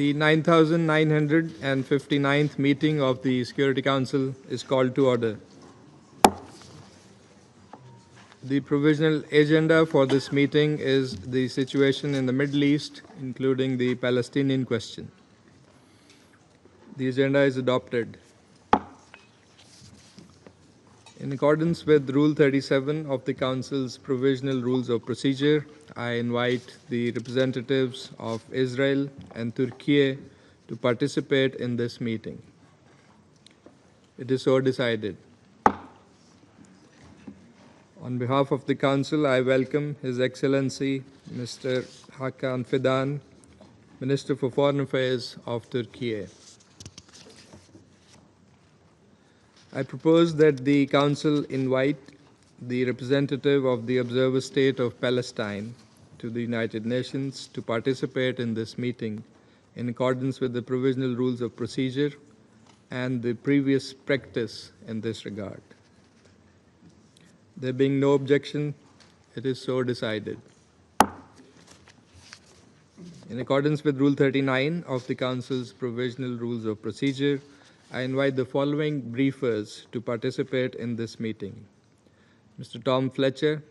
The 9959th meeting of the Security Council is called to order. The provisional agenda for this meeting is the situation in the Middle East, including the Palestinian question. The agenda is adopted. In accordance with Rule 37 of the Council's Provisional Rules of Procedure, I invite the representatives of Israel and Turkey to participate in this meeting. It is so decided. On behalf of the Council, I welcome His Excellency Mr. Hakan Fidan, Minister for Foreign Affairs of Turkey. I propose that the Council invite the representative of the observer state of Palestine to the United Nations to participate in this meeting in accordance with the provisional rules of procedure and the previous practice in this regard. There being no objection, it is so decided. In accordance with Rule 39 of the Council's Provisional Rules of Procedure, I invite the following briefers to participate in this meeting. Mr. Tom Fletcher,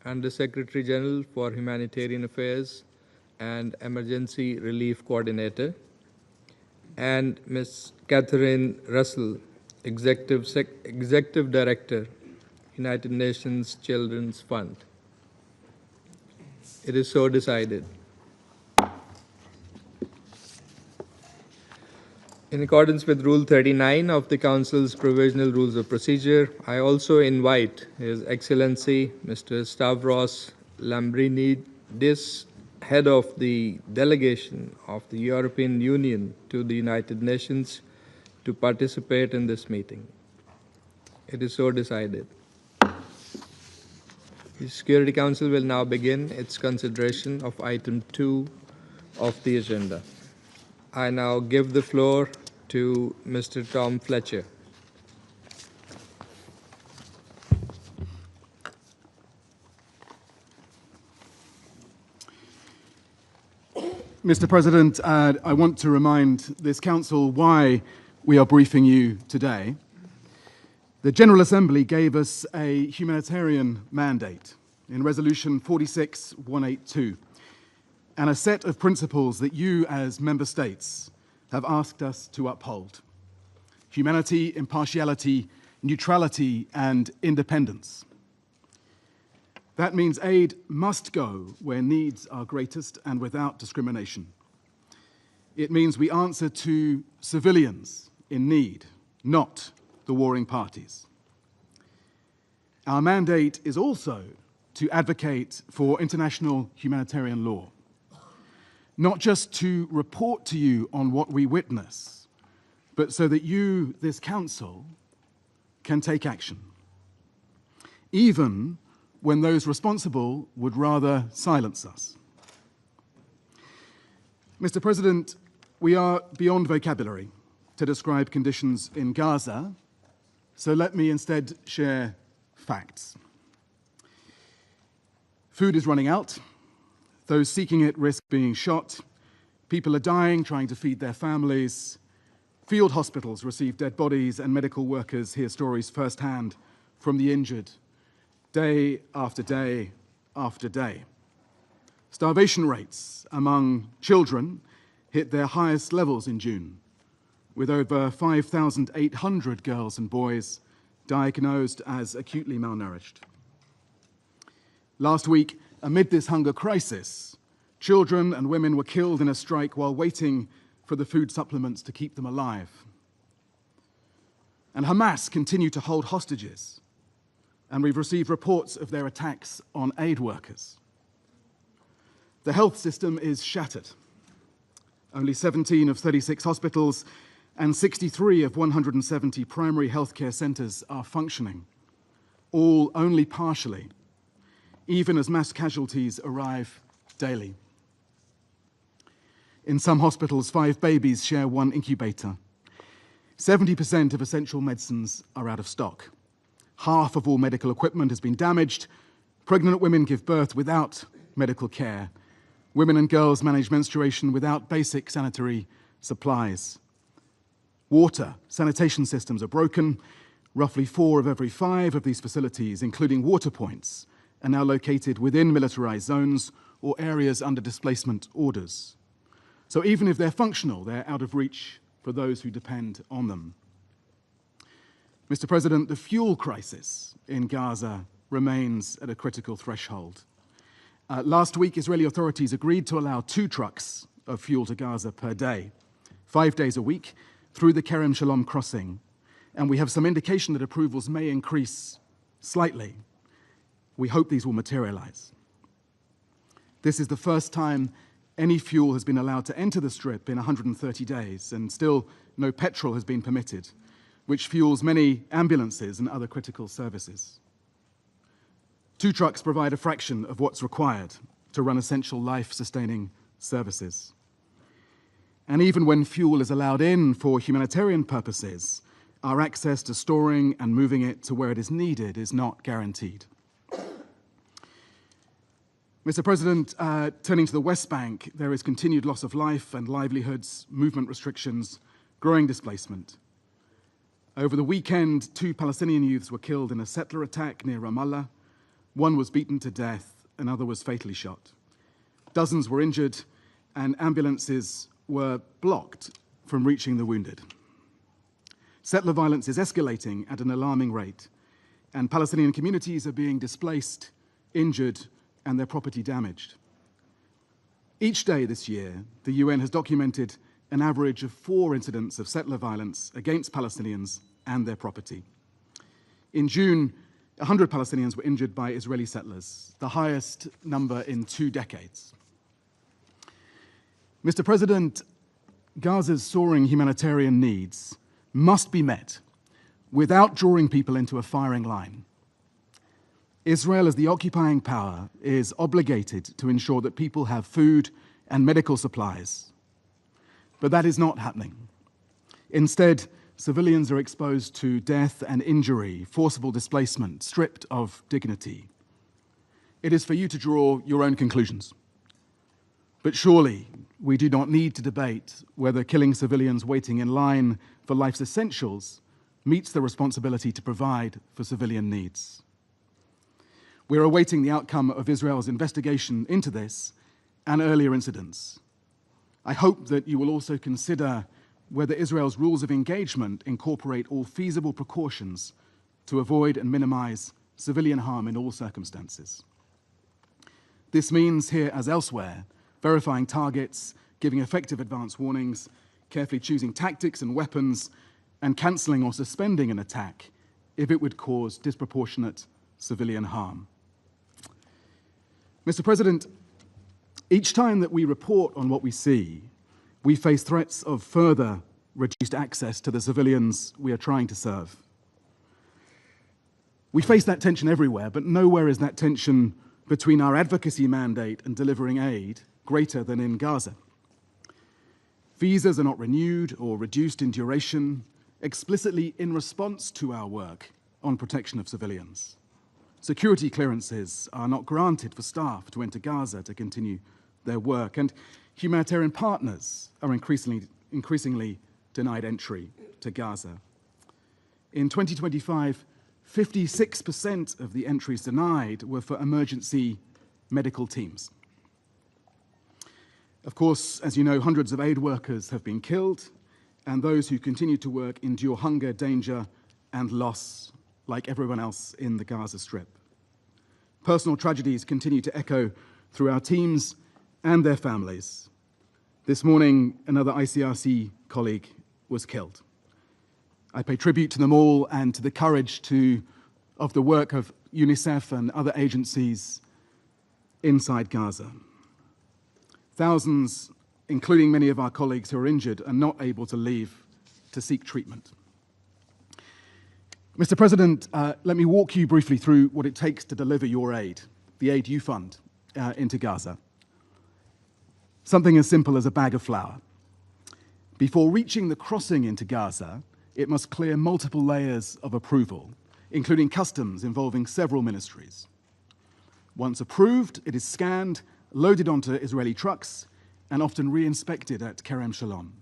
Under Secretary General for Humanitarian Affairs and Emergency Relief Coordinator, and Ms. Catherine Russell, Executive Director, United Nations Children's Fund. It is so decided. In accordance with Rule 39 of the Council's Provisional Rules of Procedure, I also invite His Excellency Mr. Stavros Lambrinidis, Head of the Delegation of the European Union to the United Nations, to participate in this meeting. It is so decided. The Security Council will now begin its consideration of Item 2 of the agenda. I now give the floor to Mr. Tom Fletcher. Mr. President, I want to remind this Council why we are briefing you today. The General Assembly gave us a humanitarian mandate in Resolution 46182 and a set of principles that you as Member States have asked us to uphold: humanity, impartiality, neutrality, and independence. That means aid must go where needs are greatest and without discrimination. It means we answer to civilians in need, not the warring parties. Our mandate is also to advocate for international humanitarian law, not just to report to you on what we witness, but so that you, this Council, can take action, even when those responsible would rather silence us. Mr. President, we are beyond vocabulary to describe conditions in Gaza, so let me instead share facts. Food is running out. Those seeking it risk being shot. People are dying trying to feed their families. Field hospitals receive dead bodies, and medical workers hear stories firsthand from the injured, day after day after day. Starvation rates among children hit their highest levels in June, with over 5,800 girls and boys diagnosed as acutely malnourished. Last week, amid this hunger crisis, children and women were killed in a strike while waiting for the food supplements to keep them alive. And Hamas continue to hold hostages, and we've received reports of their attacks on aid workers. The health system is shattered. Only 17 of 36 hospitals and 63 of 170 primary healthcare centers are functioning, all only partially, even as mass casualties arrive daily. In some hospitals, 5 babies share one incubator. 70% of essential medicines are out of stock. Half of all medical equipment has been damaged. Pregnant women give birth without medical care. Women and girls manage menstruation without basic sanitary supplies. Water, sanitation systems are broken. Roughly 4 of every 5 of these facilities, including water points, are now located within militarized zones or areas under displacement orders. So even if they're functional, they're out of reach for those who depend on them. Mr. President, the fuel crisis in Gaza remains at a critical threshold. Last week, Israeli authorities agreed to allow 2 trucks of fuel to Gaza per day, 5 days a week, through the Kerem Shalom crossing. And we have some indication that approvals may increase slightly. We hope these will materialize. This is the first time any fuel has been allowed to enter the Strip in 130 days, and still no petrol has been permitted, which fuels many ambulances and other critical services. 2 trucks provide a fraction of what's required to run essential life-sustaining services. And even when fuel is allowed in for humanitarian purposes, our access to storing and moving it to where it is needed is not guaranteed. Mr. President, turning to the West Bank, there is continued loss of life and livelihoods, movement restrictions, growing displacement. Over the weekend, 2 Palestinian youths were killed in a settler attack near Ramallah. 1 was beaten to death, another was fatally shot. Dozens were injured, and ambulances were blocked from reaching the wounded. Settler violence is escalating at an alarming rate, and Palestinian communities are being displaced, injured, and their property damaged. Each day this year, the UN has documented an average of 4 incidents of settler violence against Palestinians and their property. In June, 100 Palestinians were injured by Israeli settlers, the highest number in 2 decades. Mr. President, Gaza's soaring humanitarian needs must be met without drawing people into a firing line. Israel, as the occupying power, is obligated to ensure that people have food and medical supplies. But that is not happening. Instead, civilians are exposed to death and injury, forcible displacement, stripped of dignity. It is for you to draw your own conclusions. But surely, we do not need to debate whether killing civilians waiting in line for life's essentials meets the responsibility to provide for civilian needs. We're awaiting the outcome of Israel's investigation into this and earlier incidents. I hope that you will also consider whether Israel's rules of engagement incorporate all feasible precautions to avoid and minimize civilian harm in all circumstances. This means, here as elsewhere, verifying targets, giving effective advance warnings, carefully choosing tactics and weapons, and cancelling or suspending an attack if it would cause disproportionate civilian harm. Mr. President, each time that we report on what we see, we face threats of further reduced access to the civilians we are trying to serve. We face that tension everywhere, but nowhere is that tension between our advocacy mandate and delivering aid greater than in Gaza. Visas are not renewed or reduced in duration, explicitly in response to our work on protection of civilians. Security clearances are not granted for staff to enter Gaza to continue their work, and humanitarian partners are increasingly denied entry to Gaza. In 2025, 56% of the entries denied were for emergency medical teams. Of course, as you know, hundreds of aid workers have been killed, and those who continue to work endure hunger, danger, and loss, like everyone else in the Gaza Strip. Personal tragedies continue to echo through our teams and their families. This morning, another ICRC colleague was killed. I pay tribute to them all and to the courage of the work of UNICEF and other agencies inside Gaza. Thousands, including many of our colleagues who are injured, are not able to leave to seek treatment. Mr. President, let me walk you briefly through what it takes to deliver your aid, the aid you fund, into Gaza. Something as simple as a bag of flour. Before reaching the crossing into Gaza, it must clear multiple layers of approval, including customs involving several ministries. Once approved, it is scanned, loaded onto Israeli trucks and often re-inspected at Kerem Shalom.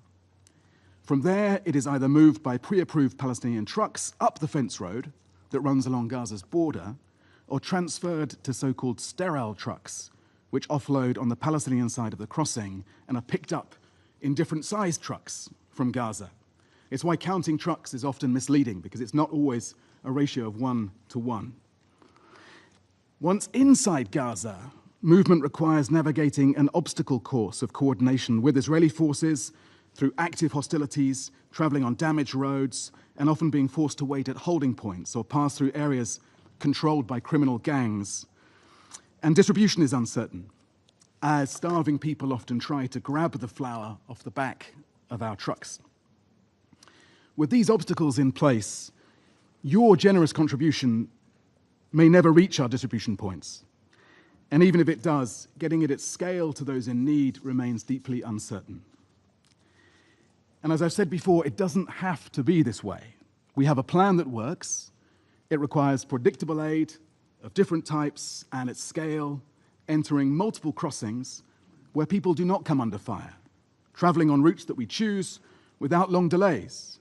From there, it is either moved by pre-approved Palestinian trucks up the fence road that runs along Gaza's border, or transferred to so-called sterile trucks, which offload on the Palestinian side of the crossing and are picked up in different sized trucks from Gaza. It's why counting trucks is often misleading, because it's not always a ratio of 1 to 1. Once inside Gaza, movement requires navigating an obstacle course of coordination with Israeli forces through active hostilities, traveling on damaged roads, and often being forced to wait at holding points or pass through areas controlled by criminal gangs. And distribution is uncertain, as starving people often try to grab the flour off the back of our trucks. With these obstacles in place, your generous contribution may never reach our distribution points. And even if it does, getting it at scale to those in need remains deeply uncertain. And as I've said before, it doesn't have to be this way. We have a plan that works. It requires predictable aid of different types and at scale, entering multiple crossings where people do not come under fire, traveling on routes that we choose without long delays,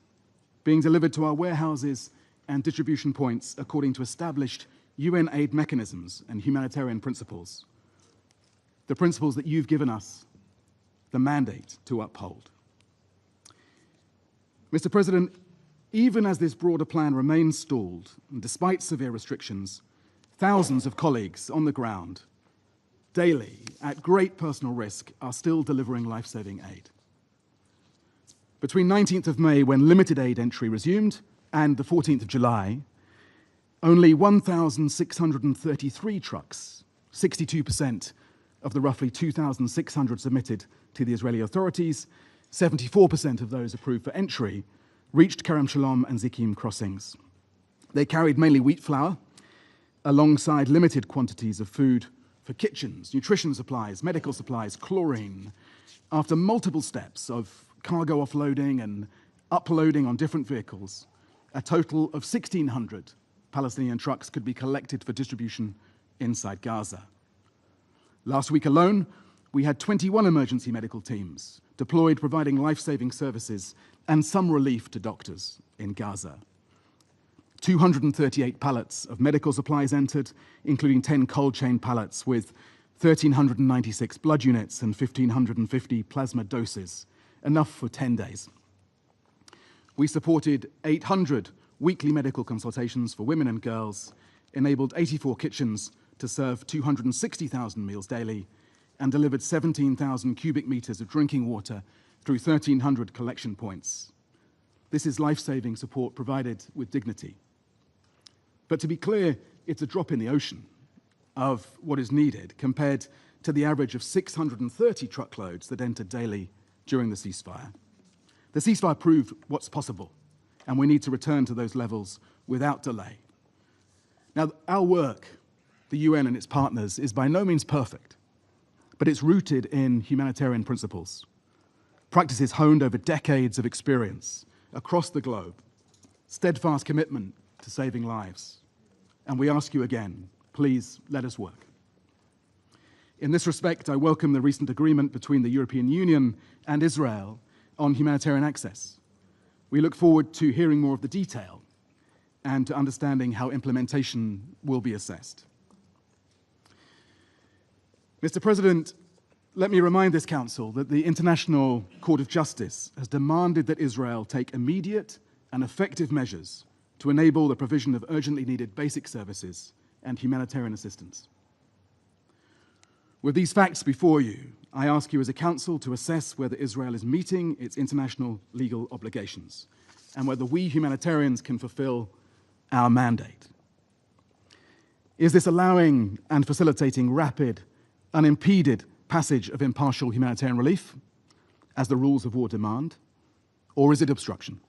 being delivered to our warehouses and distribution points according to established UN aid mechanisms and humanitarian principles, the principles that you've given us the mandate to uphold. Mr. President, even as this broader plan remains stalled, and despite severe restrictions, thousands of colleagues on the ground, daily, at great personal risk, are still delivering life-saving aid. Between 19th of May, when limited aid entry resumed, and the 14th of July, only 1,633 trucks, 62% of the roughly 2,600 submitted to the Israeli authorities, 74% of those approved for entry, reached Kerem Shalom and Zikim crossings. They carried mainly wheat flour, alongside limited quantities of food for kitchens, nutrition supplies, medical supplies, chlorine. After multiple steps of cargo offloading and uploading on different vehicles, a total of 1,600 Palestinian trucks could be collected for distribution inside Gaza. Last week alone, we had 21 emergency medical teams deployed providing life-saving services and some relief to doctors in Gaza. 238 pallets of medical supplies entered, including 10 cold chain pallets with 1,396 blood units and 1,550 plasma doses, enough for 10 days. We supported 800 weekly medical consultations for women and girls, enabled 84 kitchens to serve 260,000 meals daily, and delivered 17,000 cubic meters of drinking water through 1,300 collection points. This is life-saving support provided with dignity. But to be clear, it's a drop in the ocean of what is needed compared to the average of 630 truckloads that entered daily during the ceasefire. The ceasefire proved what's possible, and we need to return to those levels without delay. Now, our work, the UN and its partners, is by no means perfect, but it's rooted in humanitarian principles, practices honed over decades of experience across the globe, steadfast commitment to saving lives. And we ask you again, please let us work. In this respect, I welcome the recent agreement between the European Union and Israel on humanitarian access. We look forward to hearing more of the detail and to understanding how implementation will be assessed. Mr. President, let me remind this Council that the International Court of Justice has demanded that Israel take immediate and effective measures to enable the provision of urgently needed basic services and humanitarian assistance. With these facts before you, I ask you as a Council to assess whether Israel is meeting its international legal obligations and whether we humanitarians can fulfill our mandate. Is this allowing and facilitating rapid, unimpeded passage of impartial humanitarian relief, as the rules of war demand, or is it obstruction?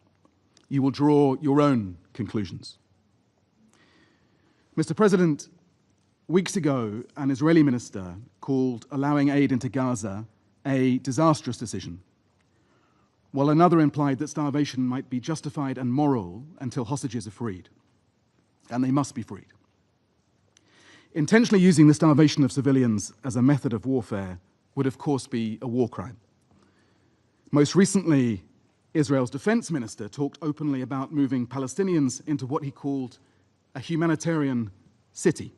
You will draw your own conclusions. Mr. President, weeks ago, an Israeli minister called allowing aid into Gaza a disastrous decision, while another implied that starvation might be justified and moral until hostages are freed, and they must be freed. Intentionally using the starvation of civilians as a method of warfare would, of course, be a war crime. Most recently, Israel's defense minister talked openly about moving Palestinians into what he called a humanitarian city.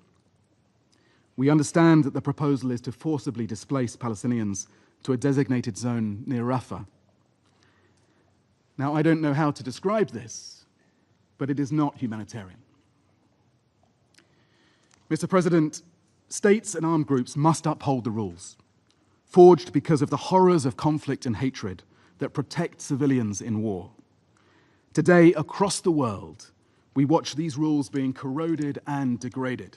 We understand that the proposal is to forcibly displace Palestinians to a designated zone near Rafah. Now, I don't know how to describe this, but it is not humanitarian. Mr. President, states and armed groups must uphold the rules, forged because of the horrors of conflict and hatred that protect civilians in war. Today, across the world, we watch these rules being corroded and degraded.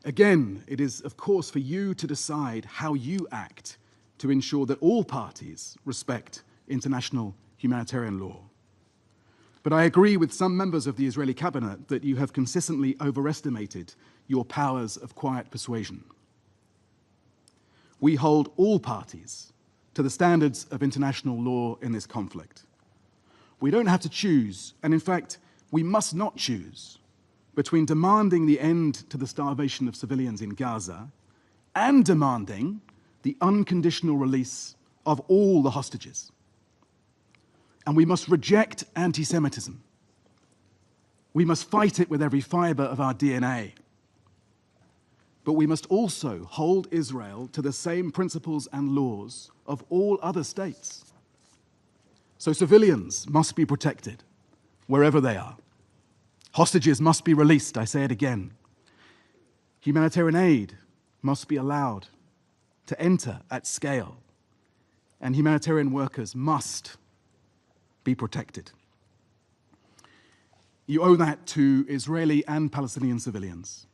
Again, it is, of course, for you to decide how you act to ensure that all parties respect international humanitarian law. But I agree with some members of the Israeli cabinet that you have consistently overestimated your powers of quiet persuasion. We hold all parties to the standards of international law in this conflict. We don't have to choose, and in fact, we must not choose, between demanding the end to the starvation of civilians in Gaza and demanding the unconditional release of all the hostages. And we must reject anti-Semitism. We must fight it with every fiber of our DNA. But we must also hold Israel to the same principles and laws of all other states. So civilians must be protected wherever they are. Hostages must be released, I say it again. Humanitarian aid must be allowed to enter at scale. And humanitarian workers must be protected. You owe that to Israeli and Palestinian civilians,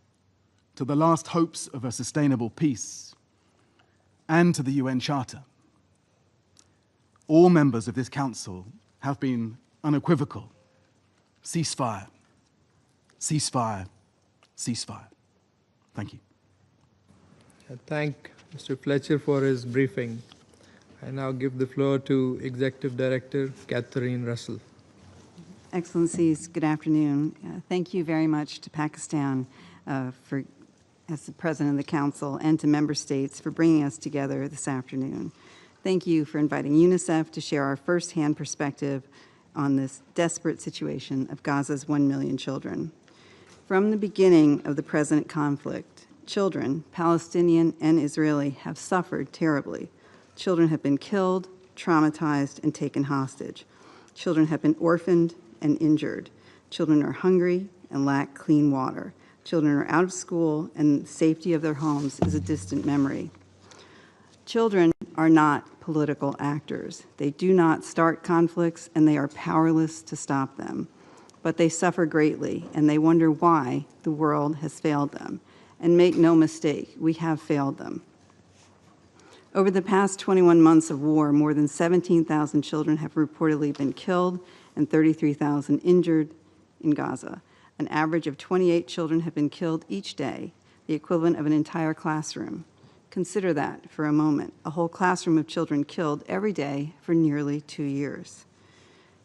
to the last hopes of a sustainable peace, and to the UN Charter. All members of this council have been unequivocal. Ceasefire, ceasefire, ceasefire. Thank you. I thank Mr. Fletcher for his briefing. I now give the floor to Executive Director Catherine Russell. Excellencies, good afternoon. Thank you very much to Pakistan as the President of the Council, and to member states for bringing us together this afternoon. Thank you for inviting UNICEF to share our firsthand perspective on this desperate situation of Gaza's 1 million children. From the beginning of the present conflict, children, Palestinian and Israeli, have suffered terribly. Children have been killed, traumatized, and taken hostage. Children have been orphaned and injured. Children are hungry and lack clean water. Children are out of school, and the safety of their homes is a distant memory. Children are not political actors. They do not start conflicts, and they are powerless to stop them. But they suffer greatly, and they wonder why the world has failed them. And make no mistake, we have failed them. Over the past 21 months of war, more than 17,000 children have reportedly been killed and 33,000 injured in Gaza. An average of 28 children have been killed each day, the equivalent of an entire classroom. Consider that for a moment, a whole classroom of children killed every day for nearly 2 years.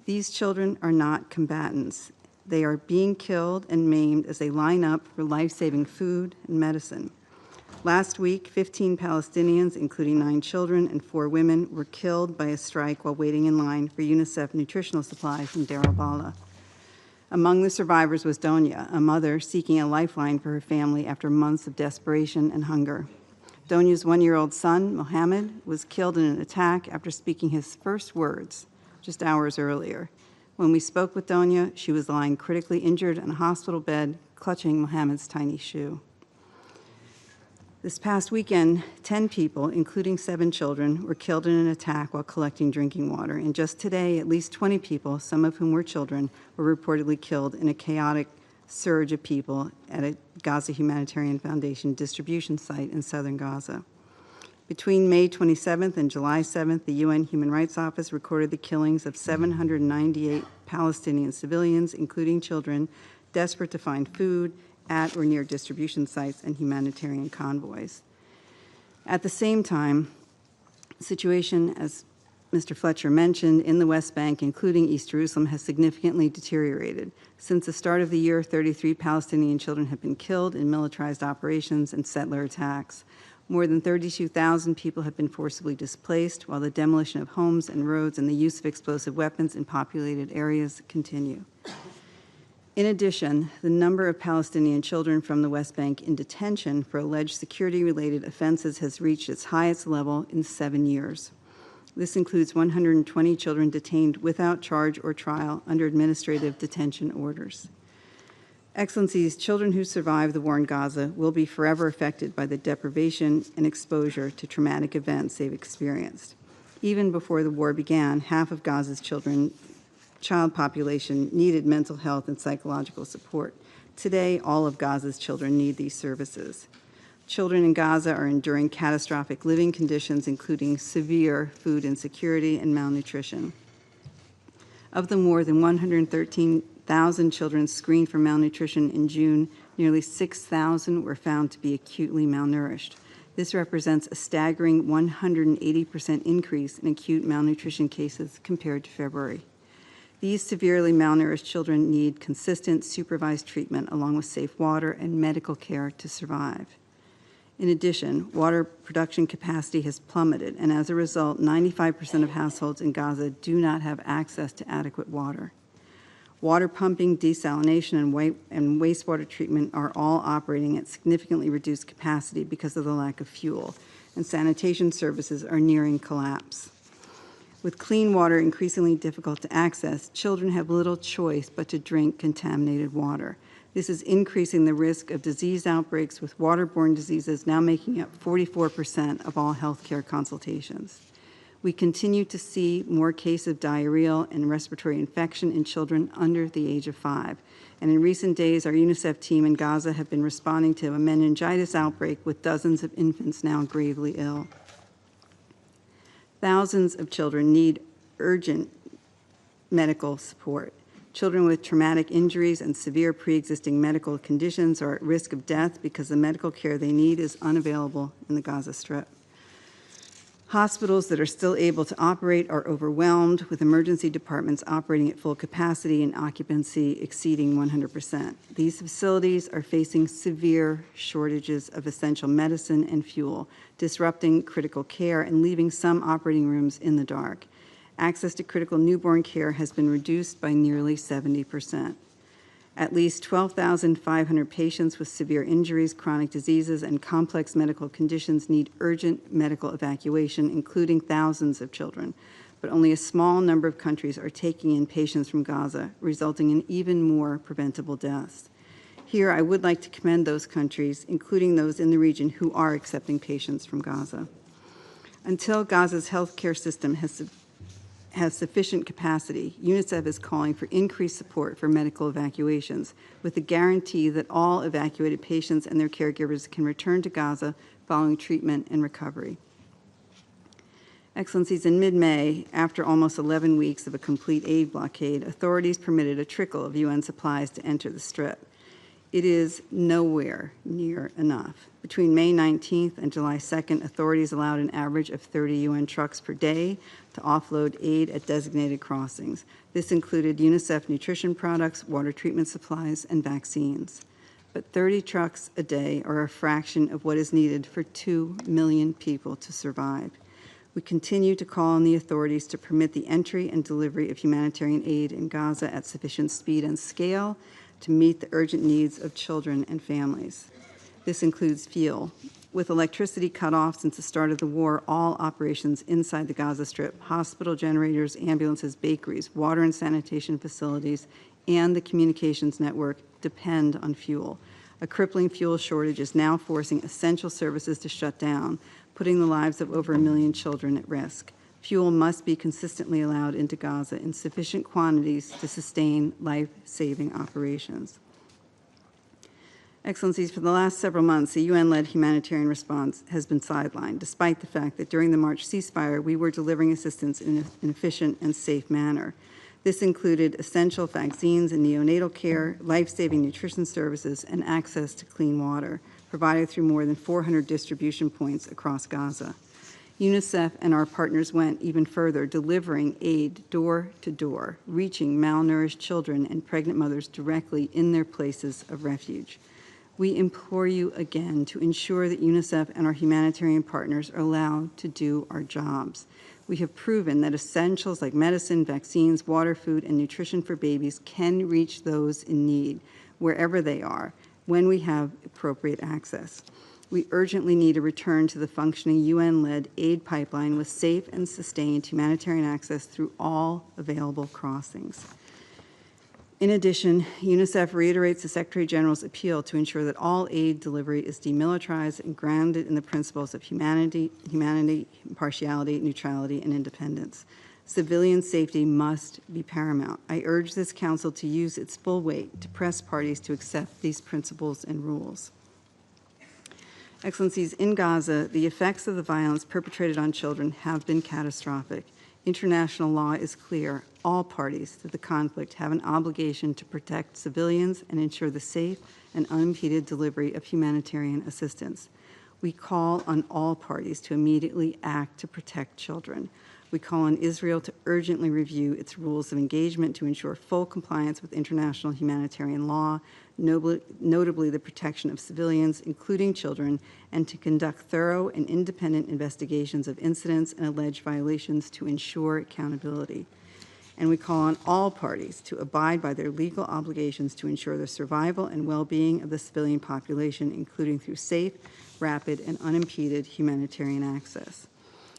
These children are not combatants. They are being killed and maimed as they line up for life-saving food and medicine. Last week, 15 Palestinians, including 9 children and 4 women, were killed by a strike while waiting in line for UNICEF nutritional supplies in Deir al-Balah. Among the survivors was Donia, a mother seeking a lifeline for her family after months of desperation and hunger. Donia's 1-year-old son, Mohammed, was killed in an attack after speaking his first words just hours earlier. When we spoke with Donia, she was lying critically injured in a hospital bed, clutching Mohammed's tiny shoe. This past weekend, 10 people, including 7 children, were killed in an attack while collecting drinking water. And just today, at least 20 people, some of whom were children, were reportedly killed in a chaotic surge of people at a Gaza Humanitarian Foundation distribution site in southern Gaza. Between May 27th and July 7th, the UN Human Rights Office recorded the killings of 798 Palestinian civilians, including children, desperate to find food at or near distribution sites and humanitarian convoys. At the same time, the situation, as Mr. Fletcher mentioned, in the West Bank, including East Jerusalem, has significantly deteriorated. Since the start of the year, 33 Palestinian children have been killed in militarized operations and settler attacks. More than 32,000 people have been forcibly displaced, while the demolition of homes and roads and the use of explosive weapons in populated areas continue. In addition, the number of Palestinian children from the West Bank in detention for alleged security-related offenses has reached its highest level in 7 years. This includes 120 children detained without charge or trial under administrative detention orders. Excellencies, children who survive the war in Gaza will be forever affected by the deprivation and exposure to traumatic events they've experienced. Even before the war began, half of Gaza's child population needed mental health and psychological support. Today, all of Gaza's children need these services. Children in Gaza are enduring catastrophic living conditions, including severe food insecurity and malnutrition. Of the more than 113,000 children screened for malnutrition in June, nearly 6,000 were found to be acutely malnourished. This represents a staggering 180% increase in acute malnutrition cases compared to February. These severely malnourished children need consistent, supervised treatment along with safe water and medical care to survive. In addition, water production capacity has plummeted, and as a result, 95% of households in Gaza do not have access to adequate water. Water pumping, desalination, and wastewater treatment are all operating at significantly reduced capacity because of the lack of fuel, and sanitation services are nearing collapse. With clean water increasingly difficult to access, children have little choice but to drink contaminated water. This is increasing the risk of disease outbreaks, with waterborne diseases now making up 44% of all healthcare consultations. We continue to see more cases of diarrheal and respiratory infection in children under the age of 5. And in recent days, our UNICEF team in Gaza have been responding to a meningitis outbreak with dozens of infants now gravely ill. Thousands of children need urgent medical support. Children with traumatic injuries and severe pre-existing medical conditions are at risk of death because the medical care they need is unavailable in the Gaza Strip. Hospitals that are still able to operate are overwhelmed, with emergency departments operating at full capacity and occupancy exceeding 100%. These facilities are facing severe shortages of essential medicine and fuel, disrupting critical care and leaving some operating rooms in the dark. Access to critical newborn care has been reduced by nearly 70%. At least 12,500 patients with severe injuries, chronic diseases, and complex medical conditions need urgent medical evacuation, including thousands of children. But only a small number of countries are taking in patients from Gaza, resulting in even more preventable deaths. Here, I would like to commend those countries, including those in the region, who are accepting patients from Gaza. Until Gaza's healthcare system has sufficient capacity, UNICEF is calling for increased support for medical evacuations, with the guarantee that all evacuated patients and their caregivers can return to Gaza following treatment and recovery. Excellencies, in mid-May, after almost 11 weeks of a complete aid blockade, authorities permitted a trickle of UN supplies to enter the Strip. It is nowhere near enough. Between May 19th and July 2nd, authorities allowed an average of 30 UN trucks per day to offload aid at designated crossings. This included UNICEF nutrition products, water treatment supplies, and vaccines. But 30 trucks a day are a fraction of what is needed for 2 million people to survive. We continue to call on the authorities to permit the entry and delivery of humanitarian aid in Gaza at sufficient speed and scale to meet the urgent needs of children and families. This includes fuel. With electricity cut off since the start of the war, all operations inside the Gaza Strip, hospital generators, ambulances, bakeries, water and sanitation facilities, and the communications network depend on fuel. A crippling fuel shortage is now forcing essential services to shut down, putting the lives of over 1 million children at risk. Fuel must be consistently allowed into Gaza in sufficient quantities to sustain life-saving operations. Excellencies, for the last several months, the UN-led humanitarian response has been sidelined, despite the fact that during the March ceasefire, we were delivering assistance in an efficient and safe manner. This included essential vaccines and neonatal care, life-saving nutrition services, and access to clean water, provided through more than 400 distribution points across Gaza. UNICEF and our partners went even further, delivering aid door to door, reaching malnourished children and pregnant mothers directly in their places of refuge. We implore you again to ensure that UNICEF and our humanitarian partners are allowed to do our jobs. We have proven that essentials like medicine, vaccines, water, food, and nutrition for babies can reach those in need, wherever they are, when we have appropriate access. We urgently need a return to the functioning UN-led aid pipeline with safe and sustained humanitarian access through all available crossings. In addition, UNICEF reiterates the Secretary General's appeal to ensure that all aid delivery is demilitarized and grounded in the principles of humanity, impartiality, neutrality, and independence. Civilian safety must be paramount. I urge this Council to use its full weight to press parties to accept these principles and rules. Excellencies, in Gaza, the effects of the violence perpetrated on children have been catastrophic. International law is clear. All parties to the conflict have an obligation to protect civilians and ensure the safe and unimpeded delivery of humanitarian assistance. We call on all parties to immediately act to protect children. We call on Israel to urgently review its rules of engagement to ensure full compliance with international humanitarian law, notably the protection of civilians, including children, and to conduct thorough and independent investigations of incidents and alleged violations to ensure accountability. And we call on all parties to abide by their legal obligations to ensure the survival and well-being of the civilian population, including through safe, rapid, and unimpeded humanitarian access.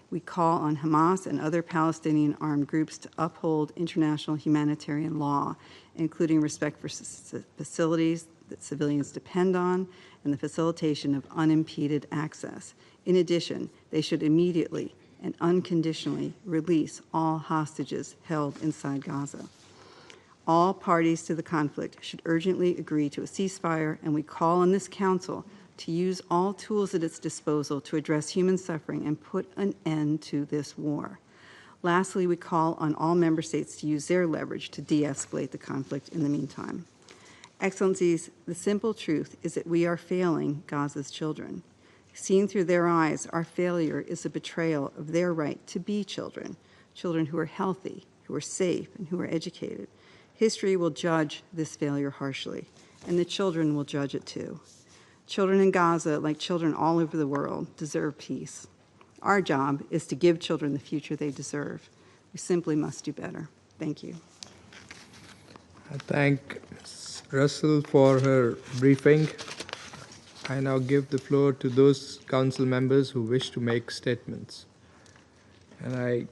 We call on Hamas and other Palestinian armed groups to uphold international humanitarian law, including respect for facilities that civilians depend on and the facilitation of unimpeded access. In addition, they should immediately and unconditionally release all hostages held inside Gaza. All parties to the conflict should urgently agree to a ceasefire, and we call on this Council to use all tools at its disposal to address human suffering and put an end to this war. Lastly, we call on all member states to use their leverage to de-escalate the conflict in the meantime. Excellencies, the simple truth is that we are failing Gaza's children. Seen through their eyes, our failure is a betrayal of their right to be children, children who are healthy, who are safe, and who are educated. History will judge this failure harshly, and the children will judge it too. Children in Gaza, like children all over the world, deserve peace. Our job is to give children the future they deserve. We simply must do better. Thank you. I thank Ms. Russell for her briefing. I now give the floor to those council members who wish to make statements. And I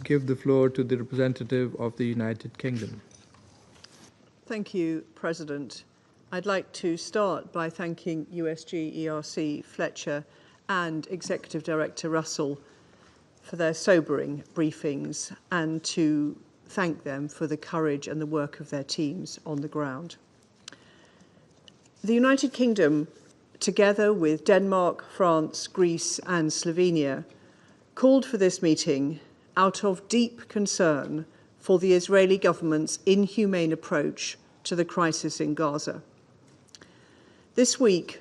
give the floor to the representative of the United Kingdom. Thank you, President. I'd like to start by thanking USG ERC Fletcher and Executive Director Russell for their sobering briefings and to thank them for the courage and the work of their teams on the ground. The United Kingdom, together with Denmark, France, Greece and Slovenia, called for this meeting out of deep concern for the Israeli government's inhumane approach to the crisis in Gaza. This week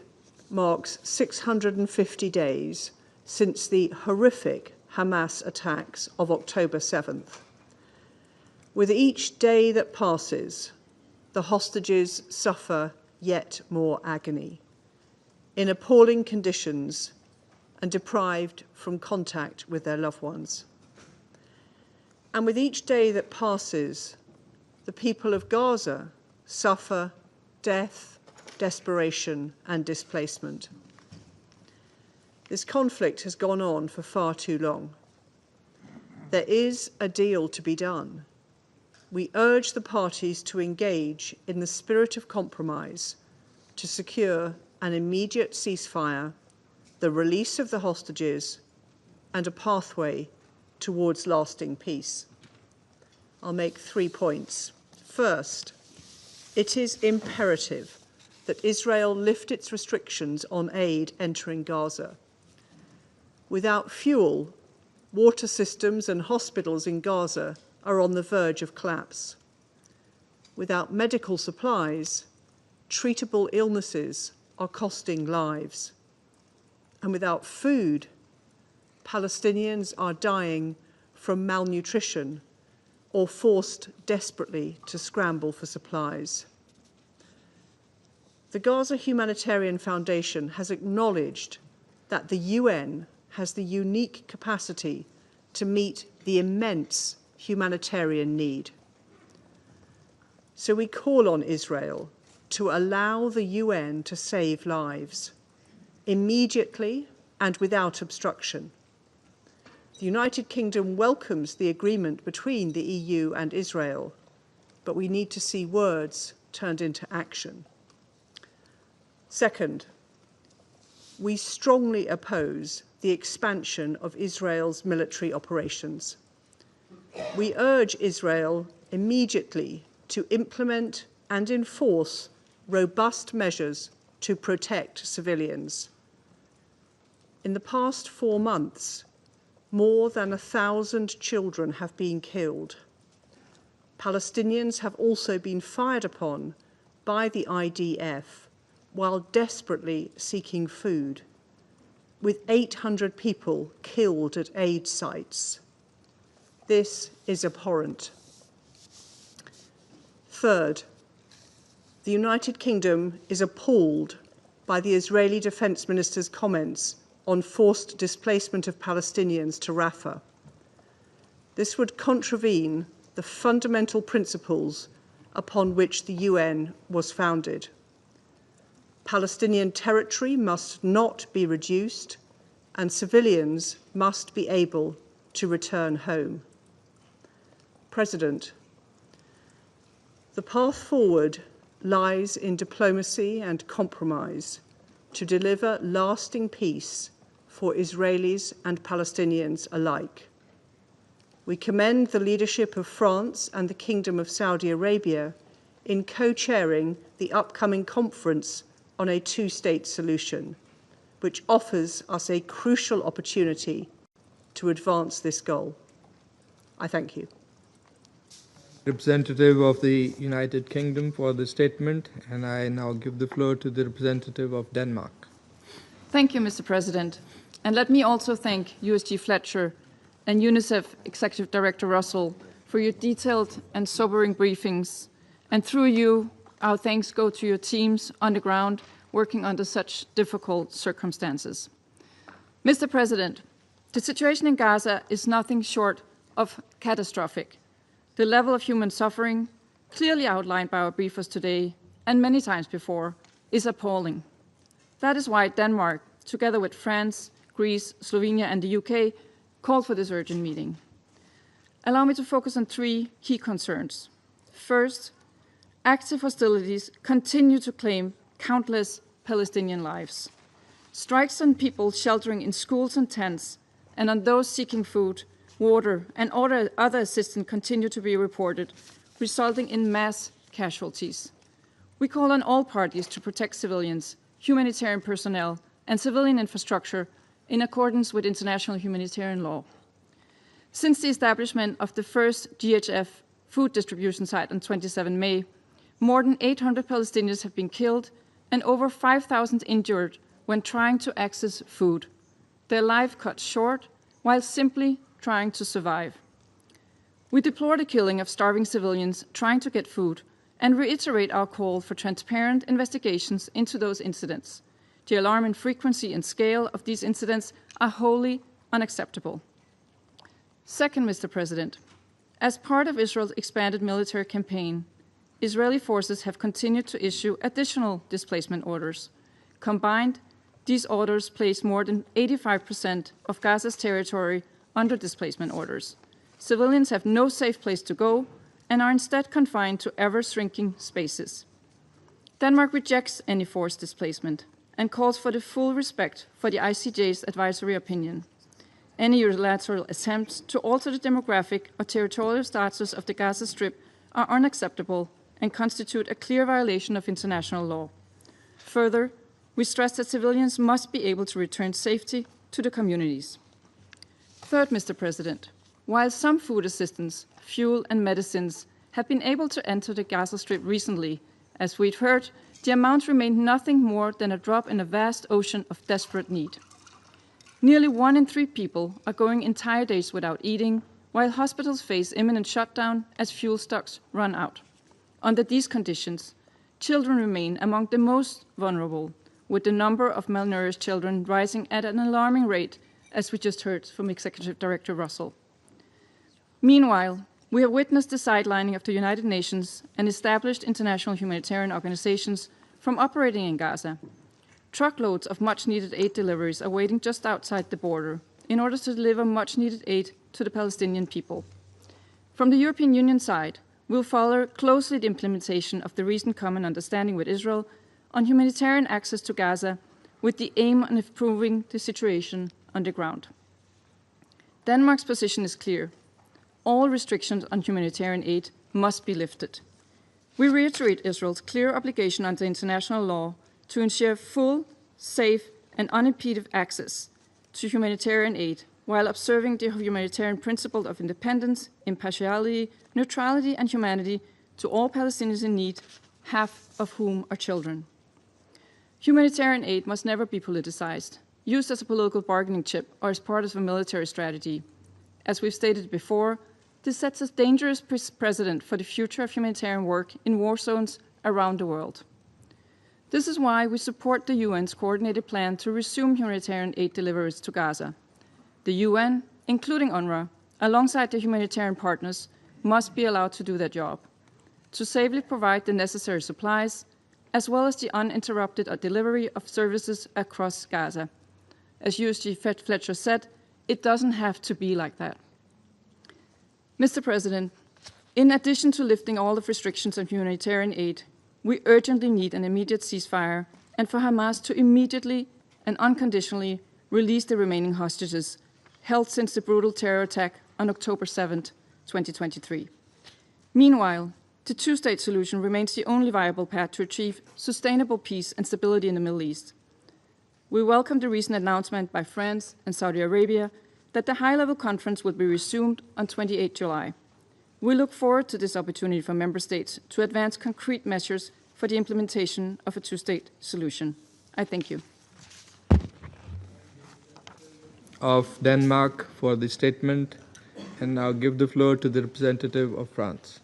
marks 650 days since the horrific Hamas attacks of October 7th. With each day that passes, the hostages suffer yet more agony, in appalling conditions and deprived from contact with their loved ones. And with each day that passes, the people of Gaza suffer death, desperation and displacement. This conflict has gone on for far too long. There is a deal to be done. We urge the parties to engage in the spirit of compromise to secure an immediate ceasefire, the release of the hostages, and a pathway towards lasting peace. I'll make 3 points. First, it is imperative that Israel lift its restrictions on aid entering Gaza. Without fuel, water systems and hospitals in Gaza are on the verge of collapse. Without medical supplies, treatable illnesses are costing lives. And without food, Palestinians are dying from malnutrition or forced desperately to scramble for supplies. The Gaza Humanitarian Foundation has acknowledged that the UN has the unique capacity to meet the immense humanitarian need. So we call on Israel to allow the UN to save lives immediately and without obstruction. The United Kingdom welcomes the agreement between the EU and Israel, but we need to see words turned into action. Second, we strongly oppose the expansion of Israel's military operations. We urge Israel immediately to implement and enforce robust measures to protect civilians. In the past 4 months, more than 1,000 children have been killed. Palestinians have also been fired upon by the IDF while desperately seeking food, with 800 people killed at aid sites. This is abhorrent. Third, the United Kingdom is appalled by the Israeli Defense Minister's comments on forced displacement of Palestinians to Rafah. This would contravene the fundamental principles upon which the UN was founded. Palestinian territory must not be reduced, and civilians must be able to return home. President, the path forward lies in diplomacy and compromise to deliver lasting peace for Israelis and Palestinians alike. We commend the leadership of France and the Kingdom of Saudi Arabia in co-chairing the upcoming conference on a two-state solution, which offers us a crucial opportunity to advance this goal. I thank you. Representative of the United Kingdom for the statement, and I now give the floor to the representative of Denmark. Thank you, Mr. President. And let me also thank USG Fletcher and UNICEF Executive Director Russell for your detailed and sobering briefings. And through you, our thanks go to your teams on the ground working under such difficult circumstances. Mr. President, the situation in Gaza is nothing short of catastrophic. The level of human suffering, clearly outlined by our briefers today and many times before, is appalling. That is why Denmark, together with France, Greece, Slovenia, and the UK, called for this urgent meeting. Allow me to focus on 3 key concerns. First, active hostilities continue to claim countless Palestinian lives. Strikes on people sheltering in schools and tents, and on those seeking food, water, and other assistance continue to be reported, resulting in mass casualties. We call on all parties to protect civilians, humanitarian personnel, and civilian infrastructure in accordance with international humanitarian law. Since the establishment of the first GHF food distribution site on 27 May, more than 800 Palestinians have been killed and over 5,000 injured when trying to access food, their life cut short while simply trying to survive. We deplore the killing of starving civilians trying to get food and reiterate our call for transparent investigations into those incidents. The alarming frequency and scale of these incidents are wholly unacceptable. Second, Mr. President, as part of Israel's expanded military campaign, Israeli forces have continued to issue additional displacement orders. Combined, these orders place more than 85% of Gaza's territory under displacement orders. Civilians have no safe place to go and are instead confined to ever-shrinking spaces. Denmark rejects any forced displacement and calls for the full respect for the ICJ's advisory opinion. Any unilateral attempts to alter the demographic or territorial status of the Gaza Strip are unacceptable and constitute a clear violation of international law. Further, we stress that civilians must be able to return safely to the communities. Third, Mr. President, while some food assistance, fuel, and medicines have been able to enter the Gaza Strip recently, as we've heard, the amount remained nothing more than a drop in a vast ocean of desperate need. Nearly 1 in 3 people are going entire days without eating, while hospitals face imminent shutdown as fuel stocks run out. Under these conditions, children remain among the most vulnerable, with the number of malnourished children rising at an alarming rate, as we just heard from Executive Director Russell. Meanwhile, we have witnessed the sidelining of the United Nations and established international humanitarian organizations from operating in Gaza. Truckloads of much-needed aid deliveries are waiting just outside the border in order to deliver much-needed aid to the Palestinian people. From the European Union side, we'll follow closely the implementation of the recent common understanding with Israel on humanitarian access to Gaza with the aim of improving the situation on the ground. Denmark's position is clear. All restrictions on humanitarian aid must be lifted. We reiterate Israel's clear obligation under international law to ensure full, safe, and unimpeded access to humanitarian aid while observing the humanitarian principle of independence, impartiality, neutrality, and humanity to all Palestinians in need, half of whom are children. Humanitarian aid must never be politicized, used as a political bargaining chip or as part of a military strategy. As we've stated before, this sets a dangerous precedent for the future of humanitarian work in war zones around the world. This is why we support the UN's coordinated plan to resume humanitarian aid deliveries to Gaza. The UN, including UNRWA, alongside the humanitarian partners, must be allowed to do their job, to safely provide the necessary supplies, as well as the uninterrupted delivery of services across Gaza. As USG Fletcher said, it doesn't have to be like that. Mr. President, in addition to lifting all of restrictions on humanitarian aid, we urgently need an immediate ceasefire and for Hamas to immediately and unconditionally release the remaining hostages held since the brutal terror attack on October 7, 2023. Meanwhile, the two-state solution remains the only viable path to achieve sustainable peace and stability in the Middle East. We welcome the recent announcement by France and Saudi Arabia that the high-level conference will be resumed on 28 July. We look forward to this opportunity for member states to advance concrete measures for the implementation of a two-state solution. I thank you. Of Denmark for the statement, and now give the floor to the representative of France.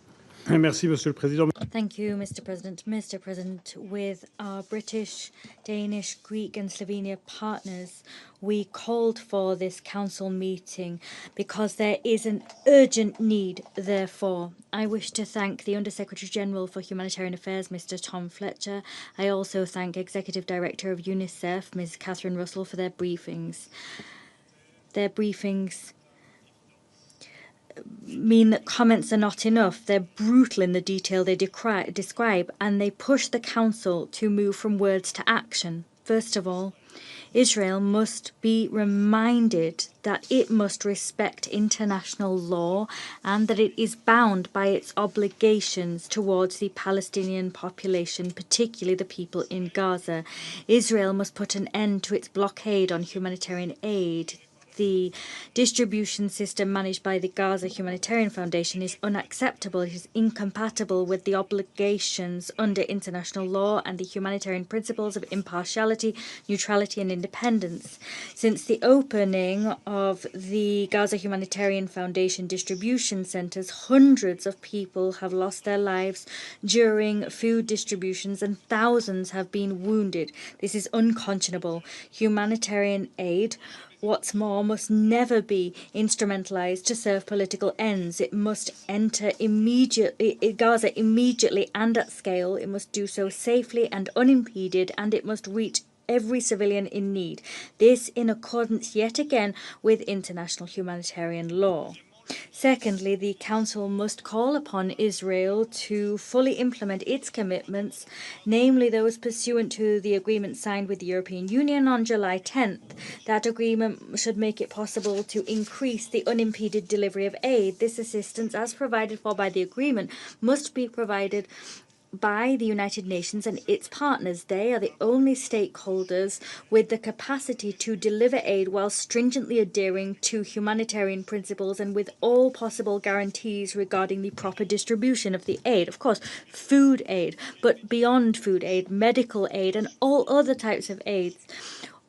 Merci, Monsieur le Président. Thank you, Mr. President. Mr. President, with our British, Danish, Greek and Slovenia partners, we called for this council meeting because there is an urgent need, therefore. I wish to thank the Under-Secretary General for Humanitarian Affairs, Mr. Tom Fletcher. I also thank Executive Director of UNICEF, Ms. Catherine Russell, for their briefings. Their briefings mean that comments are not enough. They're brutal in the detail they describe, and they push the Council to move from words to action. First of all, Israel must be reminded that it must respect international law and that it is bound by its obligations towards the Palestinian population, particularly the people in Gaza. Israel must put an end to its blockade on humanitarian aid. The distribution system managed by the Gaza Humanitarian Foundation is unacceptable. It is incompatible with the obligations under international law and the humanitarian principles of impartiality, neutrality and independence. Since the opening of the Gaza Humanitarian Foundation distribution centres, hundreds of people have lost their lives during food distributions and thousands have been wounded. This is unconscionable. Humanitarian aid, what's more, must never be instrumentalized to serve political ends. It must enter Gaza immediately and at scale. It must do so safely and unimpeded, and it must reach every civilian in need. This in accordance yet again with international humanitarian law. Secondly, the Council must call upon Israel to fully implement its commitments, namely those pursuant to the agreement signed with the European Union on July 10th. That agreement should make it possible to increase the unimpeded delivery of aid. This assistance, as provided for by the agreement, must be provided by the United Nations and its partners. They are the only stakeholders with the capacity to deliver aid while stringently adhering to humanitarian principles and with all possible guarantees regarding the proper distribution of the aid. Of course, food aid, but beyond food aid, medical aid and all other types of aid.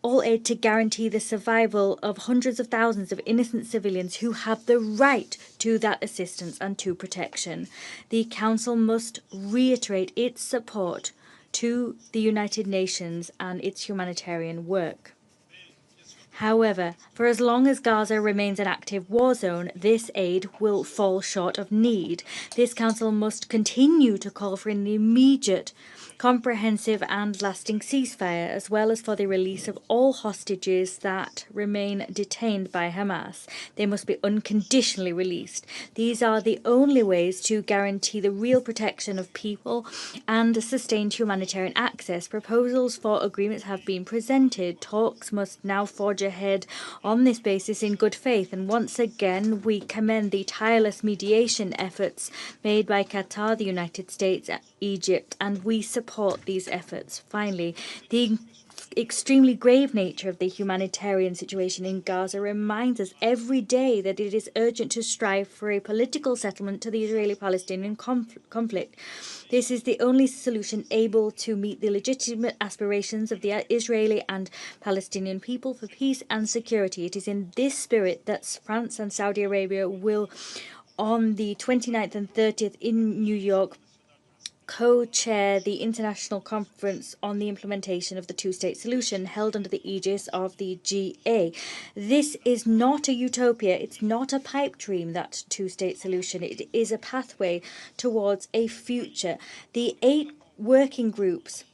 all aid to guarantee the survival of hundreds of thousands of innocent civilians who have the right to that assistance and to protection. The Council must reiterate its support to the United Nations and its humanitarian work. However, for as long as Gaza remains an active war zone, this aid will fall short of need. This Council must continue to call for an immediate, comprehensive and lasting ceasefire, as well as for the release of all hostages that remain detained by Hamas. They must be unconditionally released. These are the only ways to guarantee the real protection of people and sustained humanitarian access. Proposals for agreements have been presented. Talks must now forge ahead on this basis in good faith, and once again we commend the tireless mediation efforts made by Qatar, the United States, Egypt, and we support these efforts. Finally, the extremely grave nature of the humanitarian situation in Gaza reminds us every day that it is urgent to strive for a political settlement to the Israeli-Palestinian conflict. This is the only solution able to meet the legitimate aspirations of the Israeli and Palestinian people for peace and security. It is in this spirit that France and Saudi Arabia will, on the 29th and 30th in New York, co-chair the International Conference on the Implementation of the Two-State Solution held under the aegis of the GA. This is not a utopia, it's not a pipe dream, that two-state solution. It is a pathway towards a future. The 8 working groups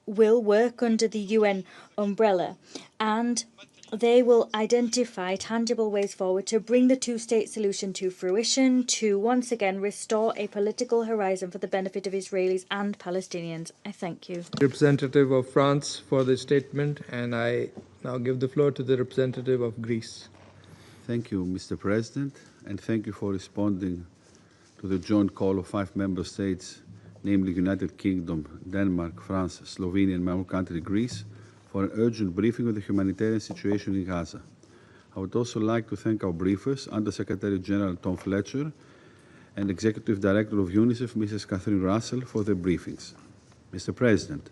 will work under the UN umbrella, and they will identify tangible ways forward to bring the two-state solution to fruition, to once again restore a political horizon for the benefit of Israelis and Palestinians. I thank you. Representative of France for the statement, and I now give the floor to the representative of Greece. Thank you, Mr. President, and thank you for responding to the joint call of 5 member states, namely United Kingdom, Denmark, France, Slovenia, and my own country, Greece, for an urgent briefing on the humanitarian situation in Gaza. I would also like to thank our briefers, Under-Secretary General Tom Fletcher and Executive Director of UNICEF, Mrs. Catherine Russell, for their briefings. Mr. President,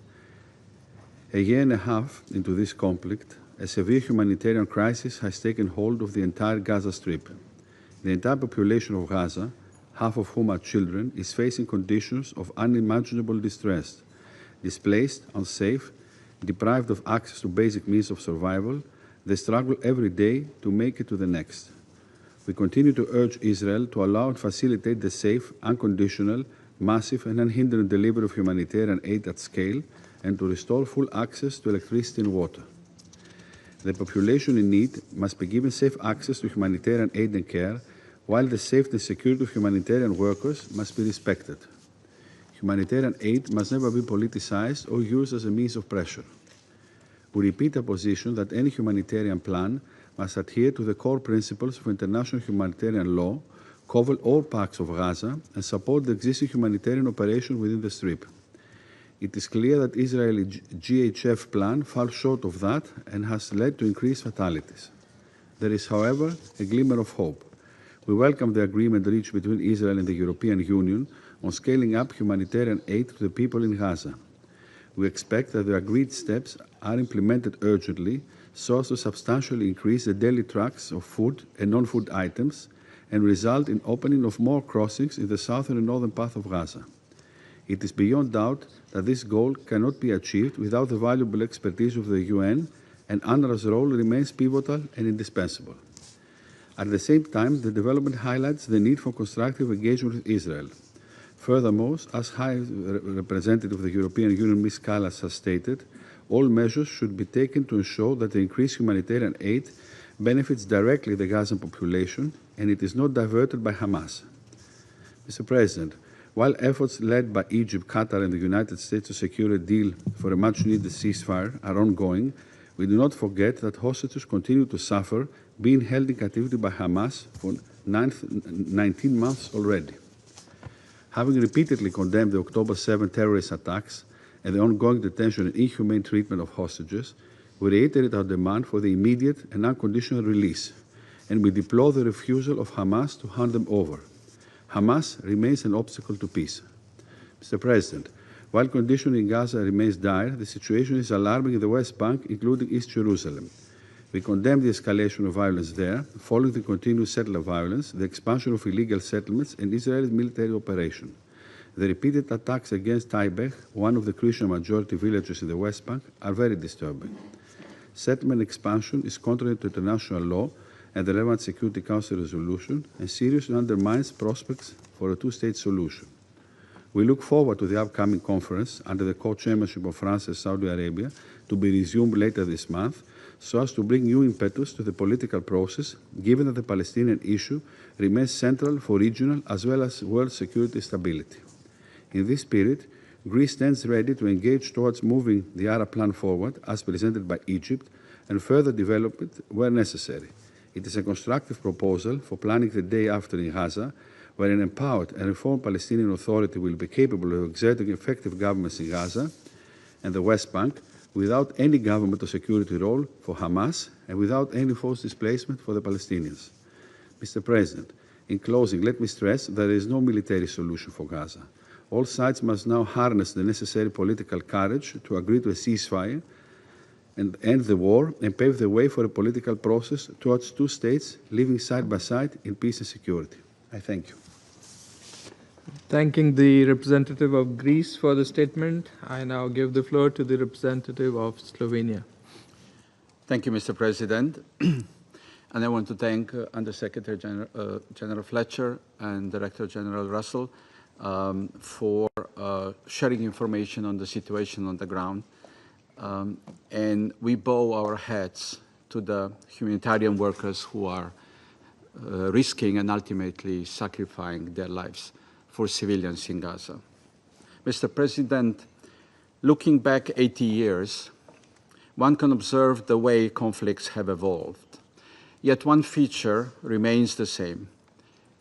a year and a half into this conflict, a severe humanitarian crisis has taken hold of the entire Gaza Strip. The entire population of Gaza, half of whom are children, is facing conditions of unimaginable distress, displaced, unsafe, deprived of access to basic means of survival. They struggle every day to make it to the next. We continue to urge Israel to allow and facilitate the safe, unconditional, massive and unhindered delivery of humanitarian aid at scale, and to restore full access to electricity and water. The population in need must be given safe access to humanitarian aid and care, while the safety and security of humanitarian workers must be respected. Humanitarian aid must never be politicized or used as a means of pressure. We repeat our position that any humanitarian plan must adhere to the core principles of international humanitarian law, cover all parts of Gaza, and support the existing humanitarian operation within the Strip. It is clear that Israeli GHF plan falls short of that and has led to increased fatalities. There is, however, a glimmer of hope. We welcome the agreement reached between Israel and the European Union on scaling up humanitarian aid to the people in Gaza. We expect that the agreed steps are implemented urgently so as to substantially increase the daily trucks of food and non-food items and result in opening of more crossings in the southern and northern part of Gaza. It is beyond doubt that this goal cannot be achieved without the valuable expertise of the UN, and UNRWA's role remains pivotal and indispensable. At the same time, the development highlights the need for constructive engagement with Israel. Furthermore, as High Representative of the European Union, Ms. Kallas, has stated, all measures should be taken to ensure that the increased humanitarian aid benefits directly the Gazan population and it is not diverted by Hamas. Mr. President, while efforts led by Egypt, Qatar, and the United States to secure a deal for a much-needed ceasefire are ongoing, we do not forget that hostages continue to suffer, being held in captivity by Hamas for 19 months already. Having repeatedly condemned the October 7 terrorist attacks and the ongoing detention and inhumane treatment of hostages, we reiterate our demand for the immediate and unconditional release, and we deplore the refusal of Hamas to hand them over. Hamas remains an obstacle to peace. Mr. President, While conditions in Gaza remains dire, the situation is alarming in the West Bank, including East Jerusalem. We condemn the escalation of violence there, following the continued settler violence, the expansion of illegal settlements, and Israel's military operation. The repeated attacks against Taibeh, one of the Christian majority villages in the West Bank, are very disturbing. Settlement expansion is contrary to international law and the relevant Security Council resolution, and seriously undermines prospects for a two-state solution. We look forward to the upcoming conference under the co-chairmanship of France and Saudi Arabia to be resumed later this month, so as to bring new impetus to the political process, given that the Palestinian issue remains central for regional as well as world security stability. In this spirit, Greece stands ready to engage towards moving the Arab plan forward, as presented by Egypt, and further develop it where necessary. It is a constructive proposal for planning the day after in Gaza, where an empowered and reformed Palestinian Authority will be capable of exerting effective governments in Gaza and the West Bank, without any government or security role for Hamas and without any forced displacement for the Palestinians. Mr. President, in closing, let me stress that there is no military solution for Gaza. All sides must now harness the necessary political courage to agree to a ceasefire and end the war and pave the way for a political process towards two states living side by side in peace and security. I thank you. Thanking the representative of Greece for the statement, I now give the floor to the representative of Slovenia. Thank you, Mr. President. And I want to thank Undersecretary General Fletcher and Director General Russell for sharing information on the situation on the ground. And we bow our heads to the humanitarian workers who are risking and ultimately sacrificing their lives for civilians in Gaza. Mr. President, looking back 80 years, one can observe the way conflicts have evolved. Yet one feature remains the same: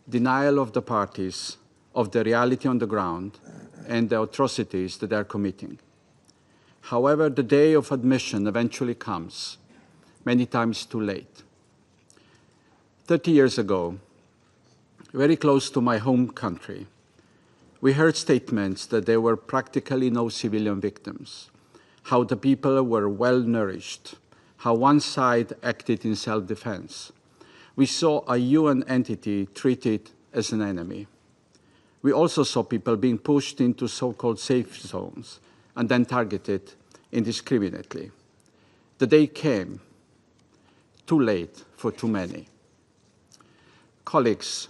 denial of the parties of the reality on the ground and the atrocities that they are committing. However, the day of admission eventually comes, many times too late. 30 years ago, very close to my home country, we heard statements that there were practically no civilian victims, how the people were well nourished, how one side acted in self-defense. We saw a UN entity treated as an enemy. We also saw people being pushed into so-called safe zones and then targeted indiscriminately. The day came, too late for too many. Colleagues,